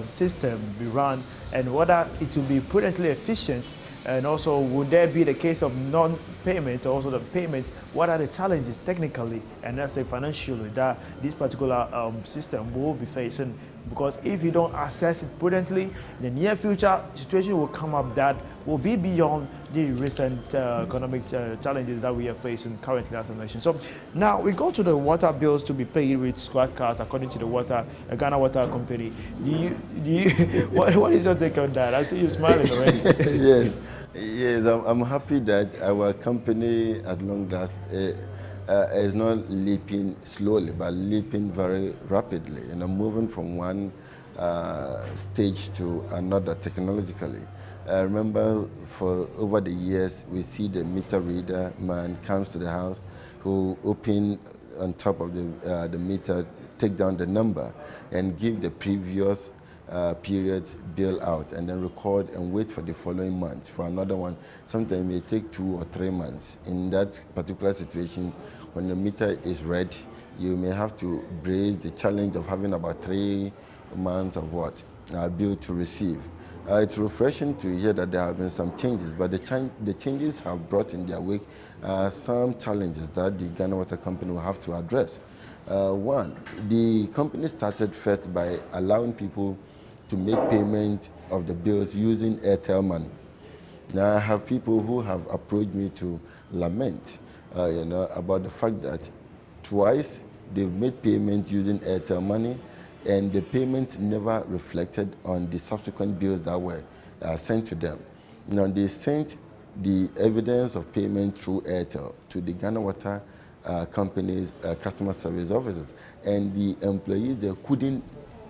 system be run and whether it will be prudently efficient, and also would there be the case of non-payment or also the payment, what are the challenges technically and let's say financially that this particular system will be facing, because if you don't assess it prudently, in the near future situation will come up that will be beyond the recent economic challenges that we are facing currently as a nation. So now we go to the water bills to be paid with scratch cards according to the Ghana Water Company. What is your take on that? I see you smiling already. Yes, I'm happy that our company at long last is not leaping slowly, but leaping very rapidly, moving from one stage to another technologically. I remember for over the years, we see the meter reader man comes to the house who open on top of the meter, take down the number and give the previous period's bill out and then record and wait for the following month for another one. Sometimes it may take 2 or 3 months. In that particular situation, when the meter is read, you may have to brace the challenge of having about 3 months of bill to receive. It's refreshing to hear that there have been some changes, but the changes have brought in their wake some challenges that the Ghana Water Company will have to address. One, the company started first by allowing people to make payment of the bills using Airtel money. Now I have people who have approached me to lament about the fact that twice they've made payments using Airtel money and the payment never reflected on the subsequent bills that were sent to them. Now they sent the evidence of payment through Airtel to the Ghana Water Company's customer service officers, and the employees, they couldn't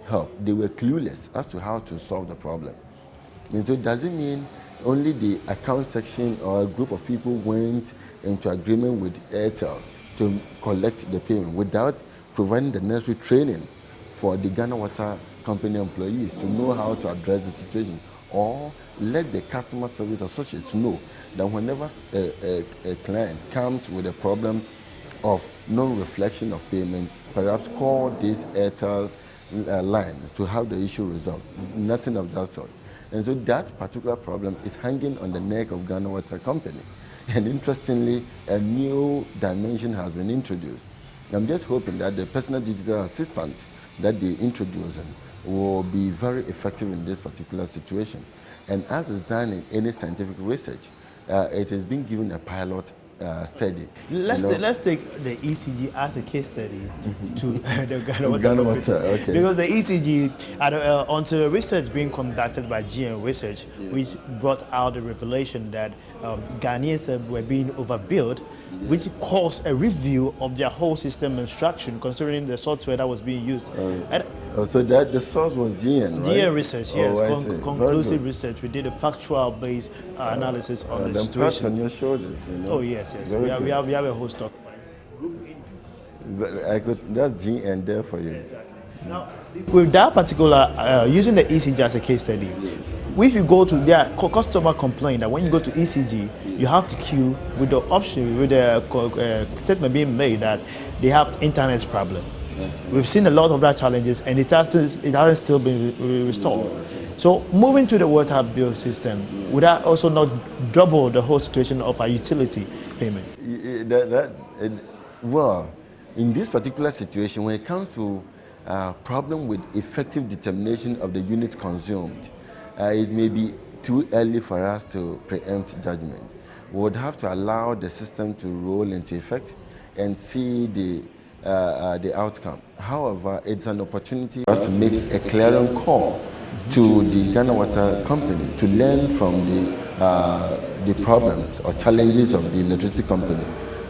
help. They were clueless as to how to solve the problem. And so it doesn't mean only the account section or a group of people went into agreement with Airtel to collect the payment without providing the necessary training for the Ghana Water Company employees to know how to address the situation, or let the customer service associates know that whenever a client comes with a problem of non-reflection of payment, perhaps call this Airtel line to have the issue resolved. Nothing of that sort. And so that particular problem is hanging on the neck of Ghana Water Company. And interestingly, a new dimension has been introduced. I'm just hoping that the personal digital assistant that they introduce will be very effective in this particular situation. And as is done in any scientific research, it has been given a pilot steady. Let's take the ECG as a case study to the Ghana Water. Ghana Water, okay. Because the ECG, until research being conducted by GN Research, which brought out the revelation that Ghanaians were being overbilled, which caused a review of their whole system instruction considering the software that was being used. So that the source was GN, right? GN Research, yes, conclusive Very research. We did a factual-based analysis on the situation. Pats on your shoulders, you know. Oh yes. We have a whole stock. That's GN there for you. Exactly. Now, with that particular, using the ECG as a case study, if you go to their customer complaint that when you go to ECG, you have to queue with the option, with the statement being made that they have internet problem. We've seen a lot of that challenges, and it hasn't still been restored. So moving to the water bill system, would that also not double the whole situation of our utility payments? Well, in this particular situation, when it comes to problem with effective determination of the units consumed, it may be too early for us to preempt judgment. We would have to allow the system to roll into effect and see the outcome. However, it's an opportunity for us to make a clearing call to the Ghana Water Company to learn from the problems or challenges of the electricity company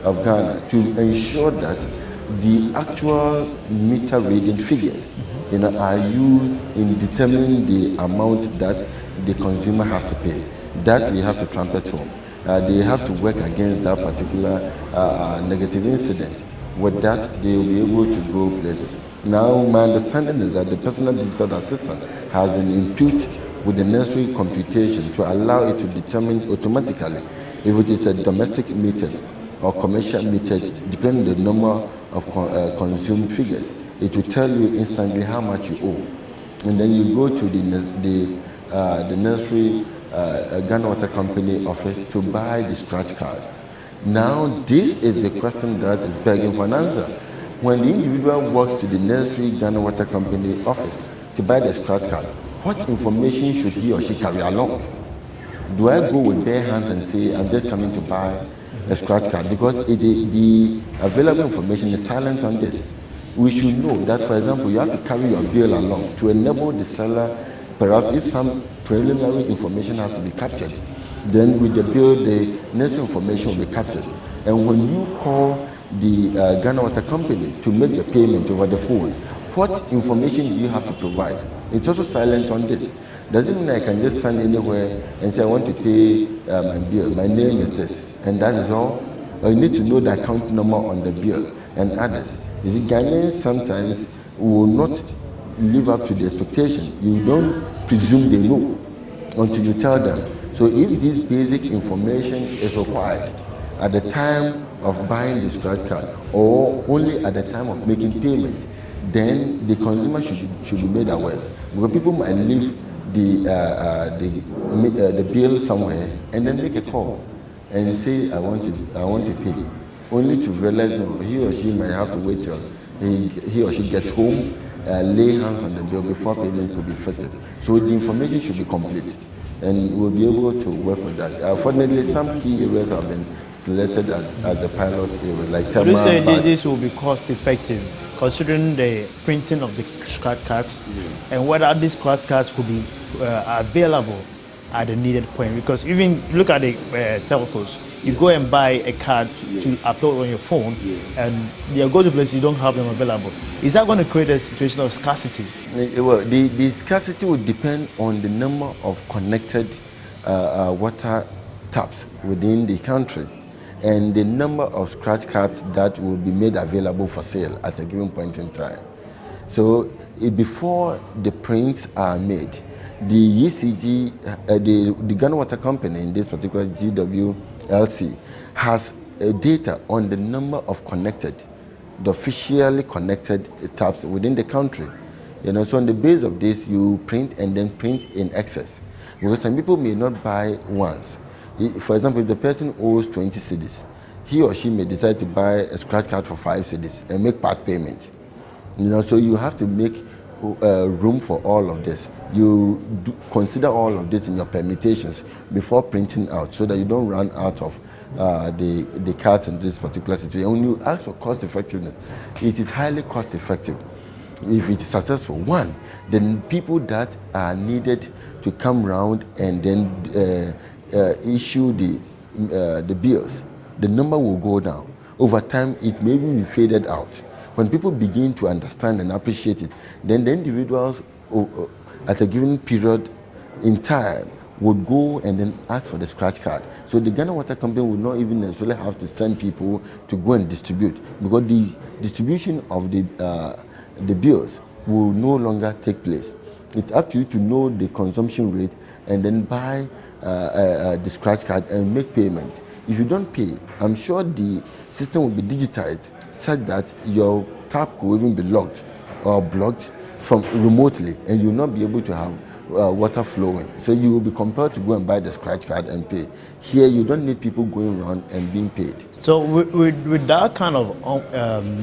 of Ghana to ensure that the actual meter reading figures are used in determining the amount that the consumer has to pay. That we have to trumpet home. They have to work against that particular negative incident. With that, they will be able to go places. Now, my understanding is that the personal digital assistant has been imputed with the necessary computation to allow it to determine automatically if it is a domestic meter or commercial meter, depending on the number of consumed figures. It will tell you instantly how much you owe. And then you go to the necessary Ghana Water Company office to buy the scratch card. Now, this is the question that is begging for an answer. When the individual walks to the necessary Ghana Water Company office to buy the scratch card, what information should he or she carry along? Do I go with bare hands and say, I'm just coming to buy a scratch card? Because the available information is silent on this. We should know that, for example, you have to carry your bill along to enable the seller, perhaps if some preliminary information has to be captured, then with the bill, the necessary information will be captured. And when you call the Ghana Water Company to make the payment over the phone, what information do you have to provide? It's also silent on this. Doesn't mean I can just stand anywhere and say I want to pay my bill. My name is this, and that is all. Or you need to know the account number on the bill and others. You see, Ghanaians sometimes will not live up to the expectation. You don't presume they know until you tell them. So if this basic information is required at the time of buying the scratch card or only at the time of making payment, then the consumer should be made aware. Because people might leave the bill somewhere and then make a call and say, I want to pay, only to realize no, he or she might have to wait till he or she gets home, lay hands on the bill before payment could be effected. So the information should be complete, and we'll be able to work with that. Fortunately, some key areas have been selected as the pilot area, like Would you say this will be cost effective, considering the printing of the scratch cards, and whether these scratch cards could be available at the needed point? Because even look at the telcos, you go and buy a card to upload on your phone, and you go to places you don't have them available. Is that going to create a situation of scarcity? Well, the scarcity would depend on the number of connected water taps within the country and the number of scratch cards that will be made available for sale at a given point in time. So before the prints are made, the ECG, the Ghana Water Company, in this particular GWLC, has data on the number of the officially connected taps within the country. So on the base of this, you print and then print in excess. Because some people may not buy once. For example, if the person owes 20 cedis, he or she may decide to buy a scratch card for 5 cedis and make part payment. So you have to make room for all of this. You consider all of this in your permutations before printing out, so that you don't run out of the cards in this particular situation. When you ask for cost effectiveness, it is highly cost effective. If it is successful, one, then people that are needed to come round and then issue the bills, the number will go down. Over time, it may even be faded out. When people begin to understand and appreciate it, then the individuals at a given period in time would go and then ask for the scratch card. So the Ghana Water Company would not even necessarily have to send people to go and distribute, because the distribution of the bills will no longer take place. It's up to you to know the consumption rate and then buy the scratch card and make payment. If you don't pay, I'm sure the system will be digitized such that your tap could even be locked or blocked from remotely, and you will not be able to have water flowing. So you will be compelled to go and buy the scratch card and pay. Here, you don't need people going around and being paid. So with that kind of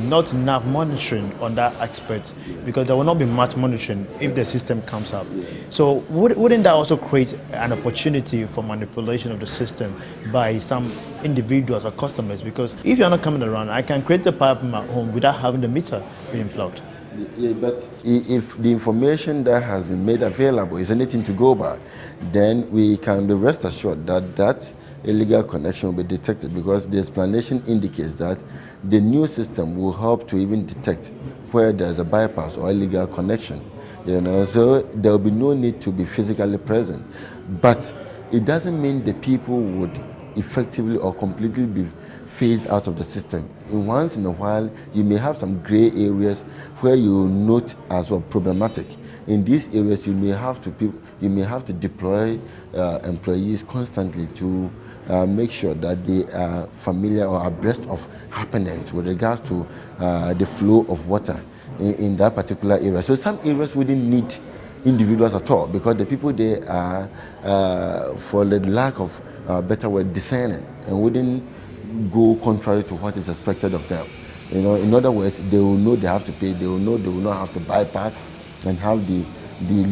not enough monitoring on that aspect, because there will not be much monitoring if the system comes up. So wouldn't that also create an opportunity for manipulation of the system by some individuals or customers? Because if you're not coming around, I can create a pipe in my home without having the meter being plugged. Yeah, but if the information that has been made available is anything to go by, then we can be rest assured that that illegal connection will be detected, because the explanation indicates that the new system will help to even detect where there's a bypass or illegal connection. So there will be no need to be physically present. But it doesn't mean the people would effectively or completely be phased out of the system. Once in a while, you may have some gray areas where you note as well problematic. In these areas, you may have to deploy employees constantly to make sure that they are familiar or abreast of happenings with regards to the flow of water in that particular area. So some areas wouldn't need individuals at all, because the people there are, for the lack of better word, discerning, and wouldn't go contrary to what is expected of them. In other words, they will know they have to pay. They will know they will not have to bypass and have the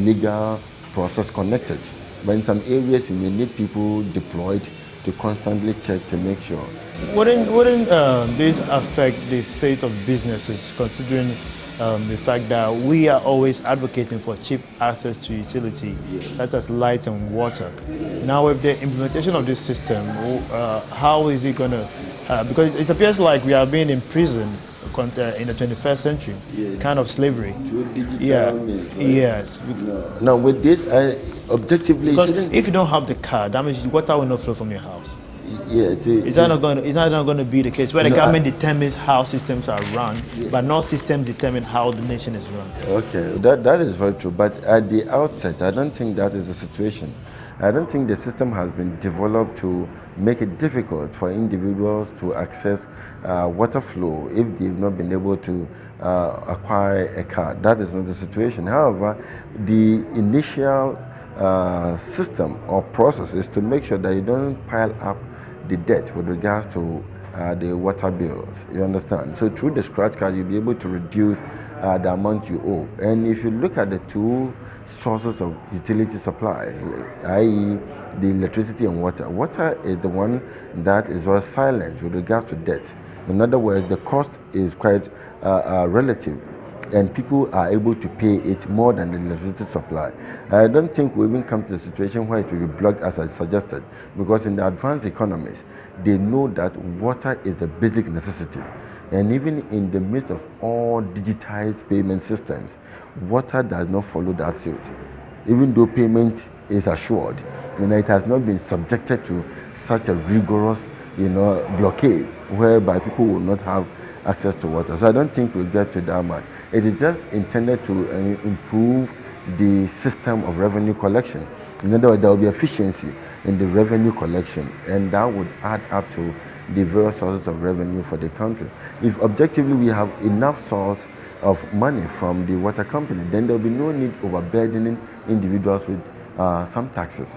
legal process connected. But in some areas, you may need people deployed to constantly check to make sure. Wouldn't this affect the state of businesses, considering the fact that we are always advocating for cheap access to utility, such as light and water? Now, with the implementation of this system, how is it going to, because it appears like we are being imprisoned in the 21st century, kind of slavery. Yes. Now, with this, objectively, because if you don't have the card, that means water will not flow from your house. Is that not going to be the case, where the government determines how systems are run, but not systems determine how the nation is run? Okay, that is very true. But at the outset, I don't think that is the situation. I don't think the system has been developed to make it difficult for individuals to access water flow if they've not been able to acquire a card. That is not the situation. However, the initial system or process is to make sure that you don't pile up the debt with regards to the water bills. You understand? So through the scratch card, you'll be able to reduce the amount you owe. And if you look at the two sources of utility supplies, i.e. the electricity and water, water is the one that is very silent with regards to debt. In other words, the cost is quite relative, and people are able to pay it more than the electricity supply. I don't think we even come to the situation where it will be blocked as I suggested, because in the advanced economies, they know that water is a basic necessity. And even in the midst of all digitized payment systems, water does not follow that suit. Even though payment is assured, it has not been subjected to such a rigorous, blockade whereby people will not have access to water. So I don't think we'll get to that much. It is just intended to improve the system of revenue collection. In other words, there will be efficiency in the revenue collection, and that would add up to the various sources of revenue for the country. If objectively we have enough source of money from the water company, then there will be no need overburdening individuals with some taxes.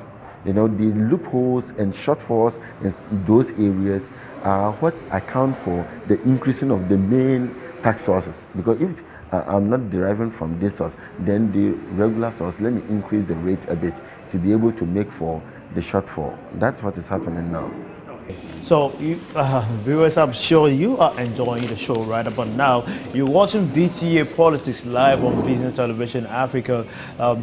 The loopholes and shortfalls in those areas are what account for the increasing of the main tax sources. Because if I'm not deriving from this source, then the regular source, let me increase the rate a bit to be able to make for the shortfall. That's what is happening now. So, viewers, I'm sure you are enjoying the show right about now. You're watching BTA Politics live on Business Television Africa.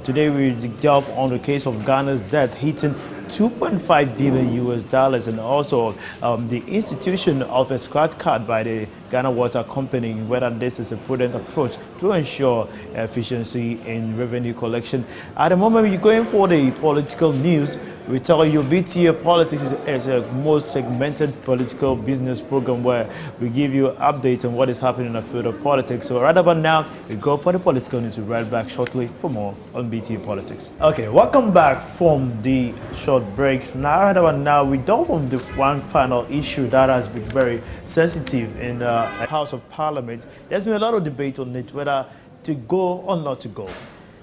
Today, we delve on the case of Ghana's debt hitting 2.5 billion US dollars, and also the institution of a scratch card by the Ghana Water Company, whether this is a prudent approach to ensure efficiency in revenue collection. At the moment, you're going for the political news. We tell you BTA Politics is a most segmented political business program where we give you updates on what is happening in the field of politics. So right about now, we go for the political news. We'll be right back shortly for more on BTA Politics. Okay, welcome back from the short break. Now, right about now, we delve on the one final issue that has been very sensitive in the House of Parliament. There's been a lot of debate on it, whether to go or not to go.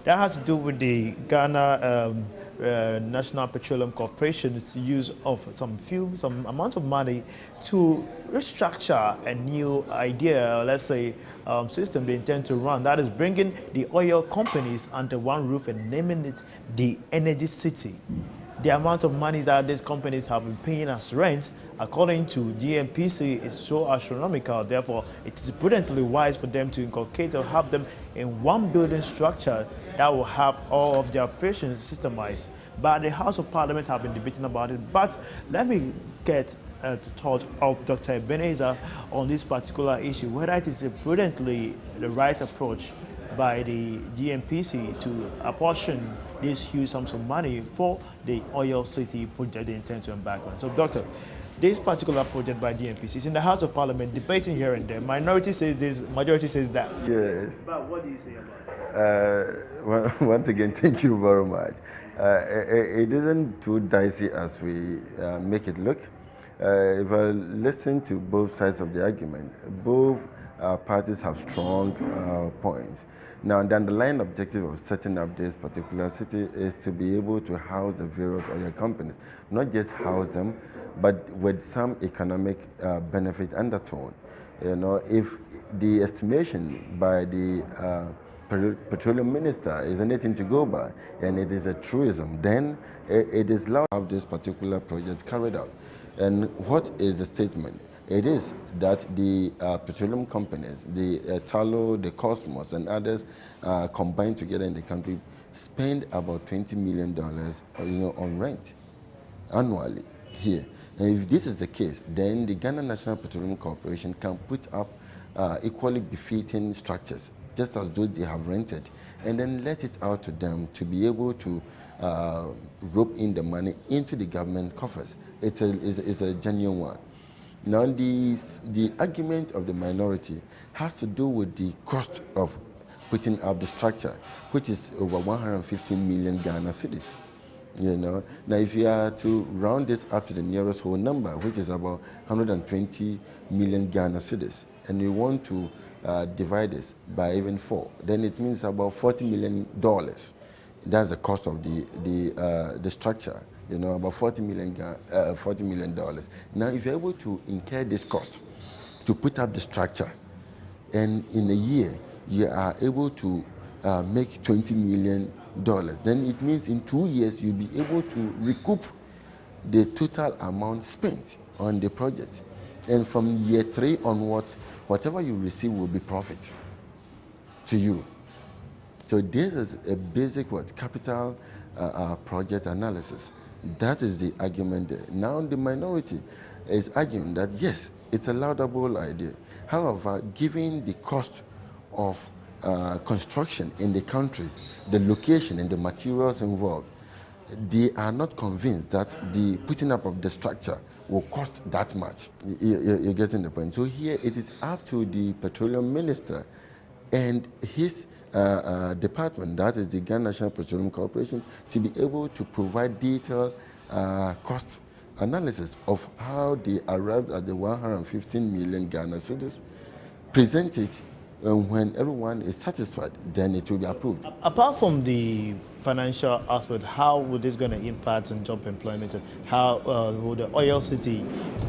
That has to do with the Ghana National Petroleum Corporation's use of some amount of money to restructure a new idea, let's say, system they intend to run. That is bringing the oil companies under one roof and naming it the Energy City. The amount of money that these companies have been paying as rent, according to GNPC, is so astronomical. Therefore, it is prudently wise for them to inculcate or have them in one building structure that will have all of their operations systemized. But the House of Parliament have been debating about it. But let me get the thought of Dr. Ebenezer on this particular issue, whether it is prudently the right approach by the GNPC to apportion these huge sums of money for the oil city project they intend to embark on. So, Doctor, this particular project by GNPC is in the House of Parliament, debating here and there. Minority says this, majority says that. Yes. But what do you say about it? Well, once again, thank you very much. It isn't too dicey as we make it look. If I listen to both sides of the argument, both parties have strong points. Now, the underlying objective of setting up this particular city is to be able to house the various oil companies, not just house them, but with some economic benefit undertone. You know, if the estimation by the petroleum minister is anything to go by, and it is a truism, then it is allowed to have this particular project carried out. And what is the statement? It is that the petroleum companies, the Tullow, the Cosmos, and others combined together in the country spend about $20 million on rent annually here. And if this is the case, then the Ghana National Petroleum Corporation can put up equally befitting structures, just as though they have rented, and then let it out to them to be able to rope in the money into the government coffers. It's a genuine one. Now, the argument of the minority has to do with the cost of putting up the structure, which is over 115 million Ghana cedis. You know, now if you are to round this up to the nearest whole number, which is about 120 million Ghana cedis, and you want to divide this by even 4, then it means about $40 million. That's the cost of the structure. You know, about $40 million. Now, if you're able to incur this cost to put up the structure, and in a year you are able to make $20 million, then it means in 2 years you'll be able to recoup the total amount spent on the project. And from year 3 onwards, whatever you receive will be profit to you. So this is a basic capital project analysis. That is the argument there. Now the minority is arguing that yes, it's a laudable idea. However, given the cost of construction in the country, the location and the materials involved, they are not convinced that the putting up of the structure will cost that much. You're getting the point. So here it is up to the petroleum minister and his department, that is the Ghana National Petroleum Corporation, to be able to provide detailed cost analysis of how they arrived at the 115 million Ghana cedis, present it And when everyone is satisfied, then it will be approved. Apart from the financial aspect, how would this going to impact on job employment? And how would the oil city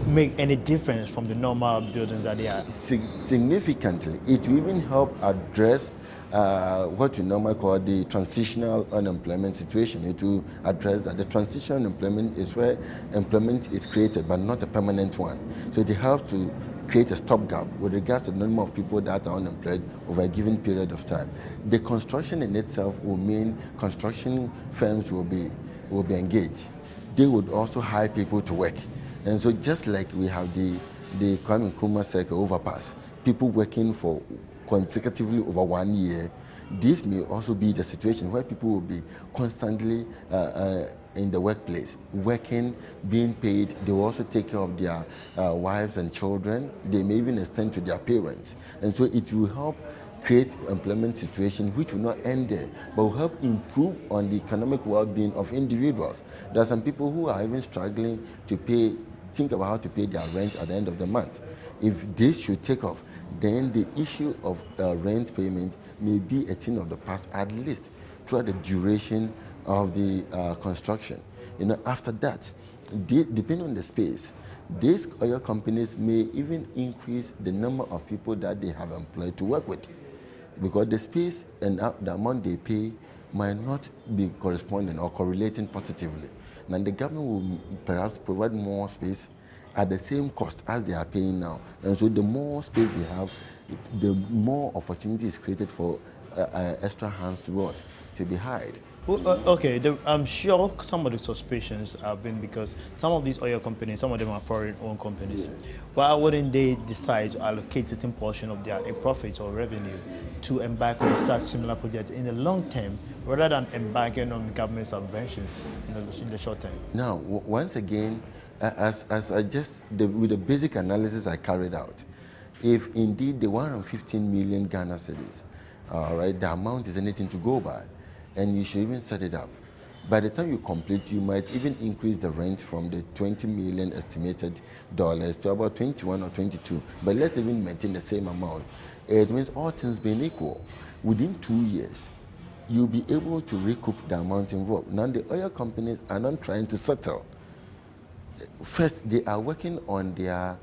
make any difference from the normal buildings that they are? Significantly, it will even help address what we normally call the transitional unemployment situation. It will address that. The transitional unemployment is where employment is created, but not a permanent one. So it helps to create a stopgap with regards to the number of people that are unemployed over a given period of time. The construction in itself will mean construction firms will be engaged. They would also hire people to work. And so just like we have the Kwame Nkrumah Circle overpass, people working for consecutively over 1 year, this may also be the situation where people will be constantly in the workplace, working, being paid. They will also take care of their wives and children. They may even extend to their parents. And so it will help create employment situation which will not end there, but will help improve on the economic well-being of individuals. There are some people who are even struggling to think about how to pay their rent at the end of the month. If this should take off, then the issue of rent payment may be a thing of the past, at least throughout the duration of the construction. After that, depending on the space, these oil companies may even increase the number of people that they have employed to work with, because the space and the amount they pay might not be corresponding or correlating positively. Now the government will perhaps provide more space at the same cost as they are paying now. And so the more space they have, the more opportunity is created for extra hands to be hired. Well, okay, I'm sure some of the suspicions have been because some of these oil companies, some of them are foreign-owned companies. Yes. Why wouldn't they decide to allocate a certain portion of their profits or revenue to embark on such similar projects in the long term, rather than embarking on government subventions in the short term? Now, once again, with the basic analysis I carried out, if indeed the 115 million Ghana cedis, the amount is anything to go by, and you should even set it up. By the time you complete, you might even increase the rent from the 20 million estimated dollars to about 21 or 22. But let's even maintain the same amount. It means all things being equal, within 2 years, you'll be able to recoup the amount involved. Now the oil companies are not trying to settle. First, they are working on their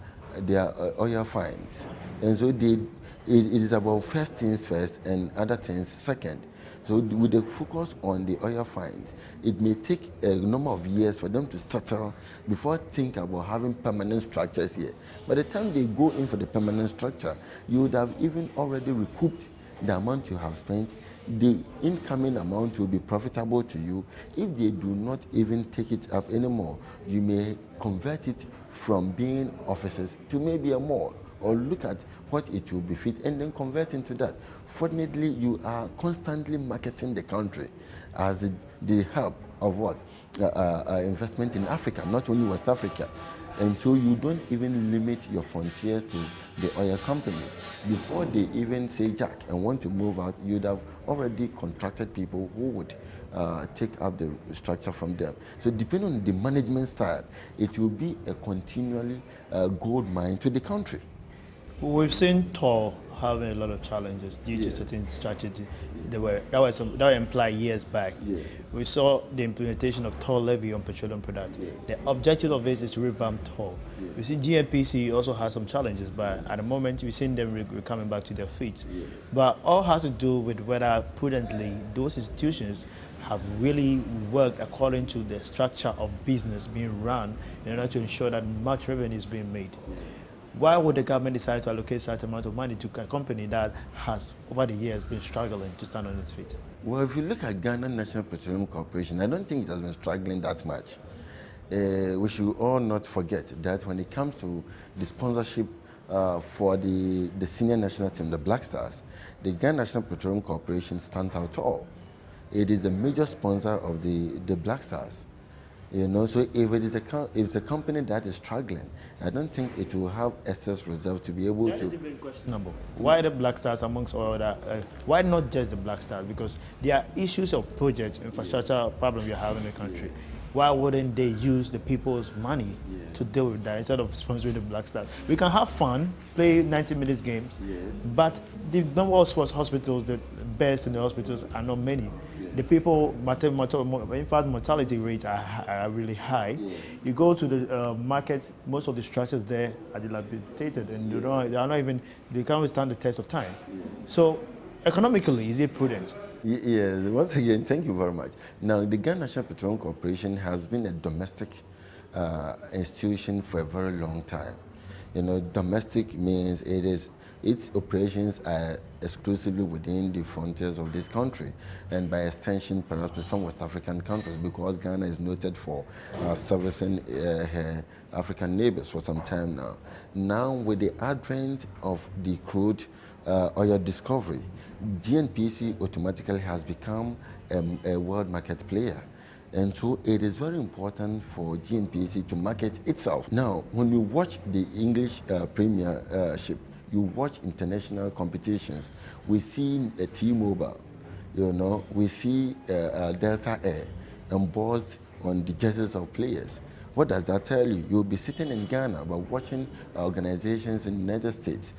oil finds. And so it is about first things first and other things second. So with the focus on the oil finds, it may take a number of years for them to settle before think about having permanent structures here. By the time they go in for the permanent structure, you would have even already recouped the amount you have spent. The incoming amount will be profitable to you. If they do not even take it up anymore, you may convert it from being offices to maybe a mall, or look at what it will befit and then convert into that. Fortunately, you are constantly marketing the country as the hub of what? Investment in Africa, not only West Africa. And so you don't even limit your frontiers to the oil companies. Before they even say jack and want to move out, you'd have already contracted people who would take up the structure from them. So depending on the management style, it will be a continually gold mine to the country. We've seen Tor having a lot of challenges due to certain strategies that were implied years back. Yeah. We saw the implementation of toll levy on petroleum products. Yeah. The objective of this is to revamp toll. Yeah. We see GNPC also has some challenges, but at the moment we've seen them coming back to their feet. Yeah. But all has to do with whether prudently those institutions have really worked according to the structure of business being run in order to ensure that much revenue is being made. Yeah. Why would the government decide to allocate such amount of money to a company that has, over the years, been struggling to stand on its feet? Well, if you look at Ghana National Petroleum Corporation, I don't think it has been struggling that much. We should all not forget that when it comes to the sponsorship for the senior national team, the Black Stars, the Ghana National Petroleum Corporation stands out tall. It is the major sponsor of the Black Stars. So if it's a company that is struggling, I don't think it will have excess reserve to be able to. That is even questionable. Why the Black Stars amongst all other? Why not just the Black Stars? Because there are issues of projects, infrastructure problem you have in the country. why wouldn't they use the people's money to deal with that instead of sponsoring the Black Stars? We can have fun, play 90 minutes games, but the number of sports hospitals, the best in the hospitals, are not many. The people, in fact, mortality rates are really high. You go to the markets, most of the structures there are dilapidated, and they can't withstand the test of time. So, economically, is it prudent? Yes, once again, thank you very much. Now, the Ghana National Petroleum Corporation has been a domestic institution for a very long time. You know, domestic means its operations are exclusively within the frontiers of this country, and by extension, perhaps to some West African countries, because Ghana is noted for servicing her African neighbors for some time now. Now, with the advent of the crude oil discovery, GNPC automatically has become a world market player. And so it is very important for GNPC to market itself. Now, when you watch the English Premiership, you watch international competitions, we see T-Mobile, you know, we see Delta Air embossed on the jerseys of players. What does that tell you? You'll be sitting in Ghana but watching organizations in the United States,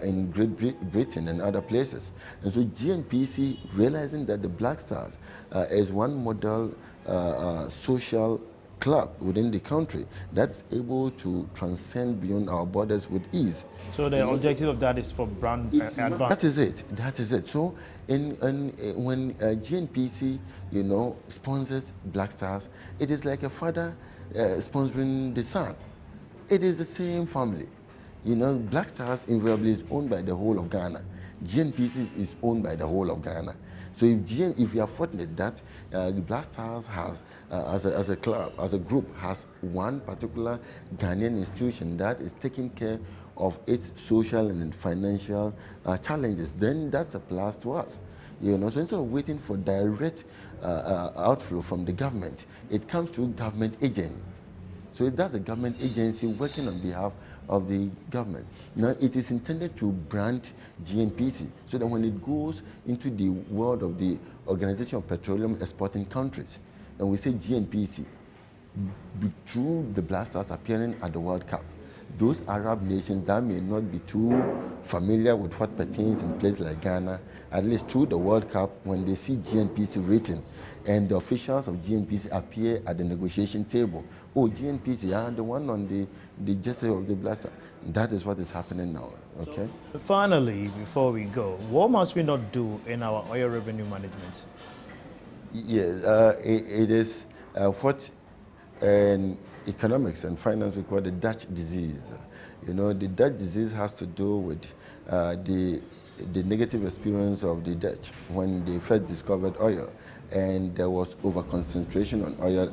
in Great Britain and other places. And so GNPC, realizing that the Black Stars is one model social club within the country that's able to transcend beyond our borders with ease. So the objective of that is for brand advance. That is it. That is it. So when GNPC, you know, sponsors Black Stars, it is like a father sponsoring the son. It is the same family. You know, Black Stars invariably is owned by the whole of Ghana. GNPC is owned by the whole of Ghana. So if you are fortunate that Black Stars has, as a club, as a group, has one particular Ghanaian institution that is taking care of its social and financial challenges, then that's a plus to us. You know, so instead of waiting for direct outflow from the government, it comes to government agents. So that's a government agency working on behalf of the government. Now, it is intended to brand GNPC so that when it goes into the world of the Organization of Petroleum Exporting Countries, and we say GNPC, through the Black Stars appearing at the World Cup, those Arab nations that may not be too familiar with what pertains in places like Ghana, at least through the World Cup, when they see GNPC written and the officials of GNPC appear at the negotiation table, oh, GNPC, the one on the jersey of the Black Stars. That is what is happening now, okay? So, finally, before we go, what must we not do in our oil revenue management? Yes, it is what economics and finance we call the Dutch disease. You know, the Dutch disease has to do with the negative experience of the Dutch when they first discovered oil, and there was over-concentration on oil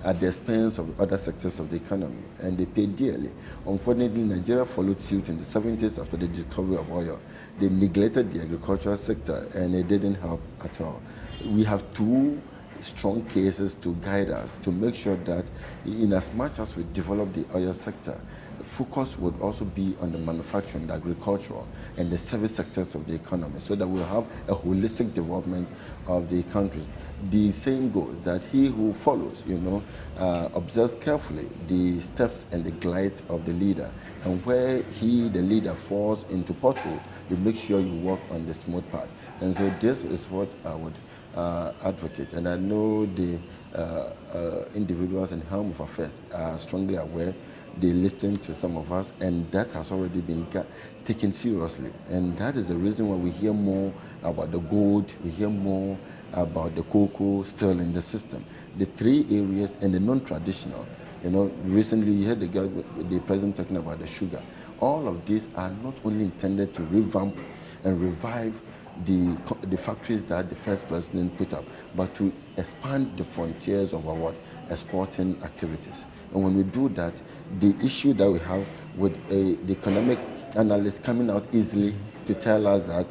at the expense of other sectors of the economy, and they paid dearly. Unfortunately, Nigeria followed suit in the 70s after the discovery of oil. They neglected the agricultural sector, and it didn't help at all. We have two strong cases to guide us to make sure that in as much as we develop the oil sector, focus would also be on the manufacturing, the agricultural, and the service sectors of the economy so that we'll have a holistic development of the country. The saying goes that he who follows, you know, observes carefully the steps and the glides of the leader, and where the leader, falls into pothole, you make sure you walk on the smooth path. And so this is what I would advocate, and I know the individuals in helm of affairs are strongly aware. They listen to some of us, and that has already been taken seriously. And that is the reason why we hear more about the gold, we hear more about the cocoa still in the system. The three areas and the non-traditional. You know, recently you heard the president talking about the sugar. All of these are not only intended to revamp and revive the factories that the first president put up, but to expand the frontiers of our exporting activities. And when we do that, the issue that we have with the economic analysts coming out easily to tell us that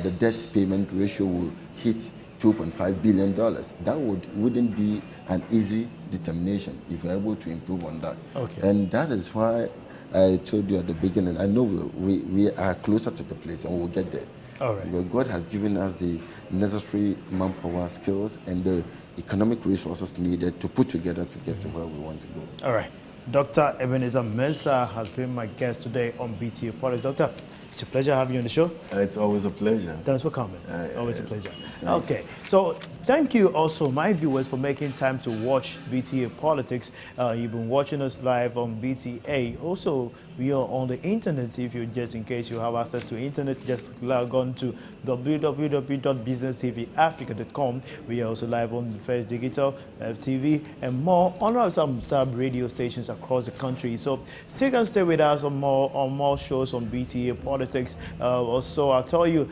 the debt payment ratio will hit $2.5 billion, that wouldn't be an easy determination if we're able to improve on that. Okay. And that is why I told you at the beginning, I know we are closer to the place and we'll get there. All right. Because God has given us the necessary manpower, skills, and the economic resources needed to put together to get to where we want to go. All right. Dr. Ebenezer Mensah has been my guest today on BTA Politics. Doctor, it's a pleasure having you on the show. It's always a pleasure. Thanks for coming. Always a pleasure. Thanks. Okay, so thank you also, my viewers, for making time to watch BTA Politics. You've been watching us live on BTA. Also, we are on the internet. If you just in case you have access to internet, just log on to www.businesstvanfrica.com. We are also live on First Digital, TV, and more on some sub radio stations across the country. So stay with us on more shows on BTA Politics. Also, I'll tell you,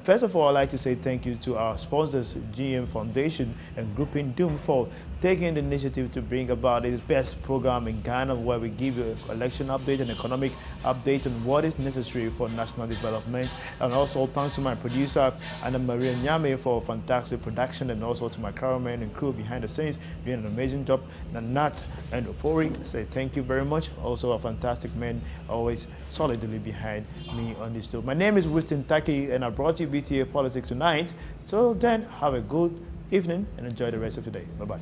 first of all, I'd like to say thank you to our sponsors, GM Foundation and Grouping Doom, for taking the initiative to bring about the best program in Ghana, where we give you an election update and economic update on what is necessary for national development. And also thanks to my producer, Anna Maria Nyame, for fantastic production, and also to my cameraman and crew behind the scenes doing an amazing job. Nanat and Ofori, say thank you very much. Also a fantastic man, always solidly behind me on this show. My name is Winston Taki, and I brought you BTA Politics tonight. So then, have a good evening and enjoy the rest of your day. Bye-bye.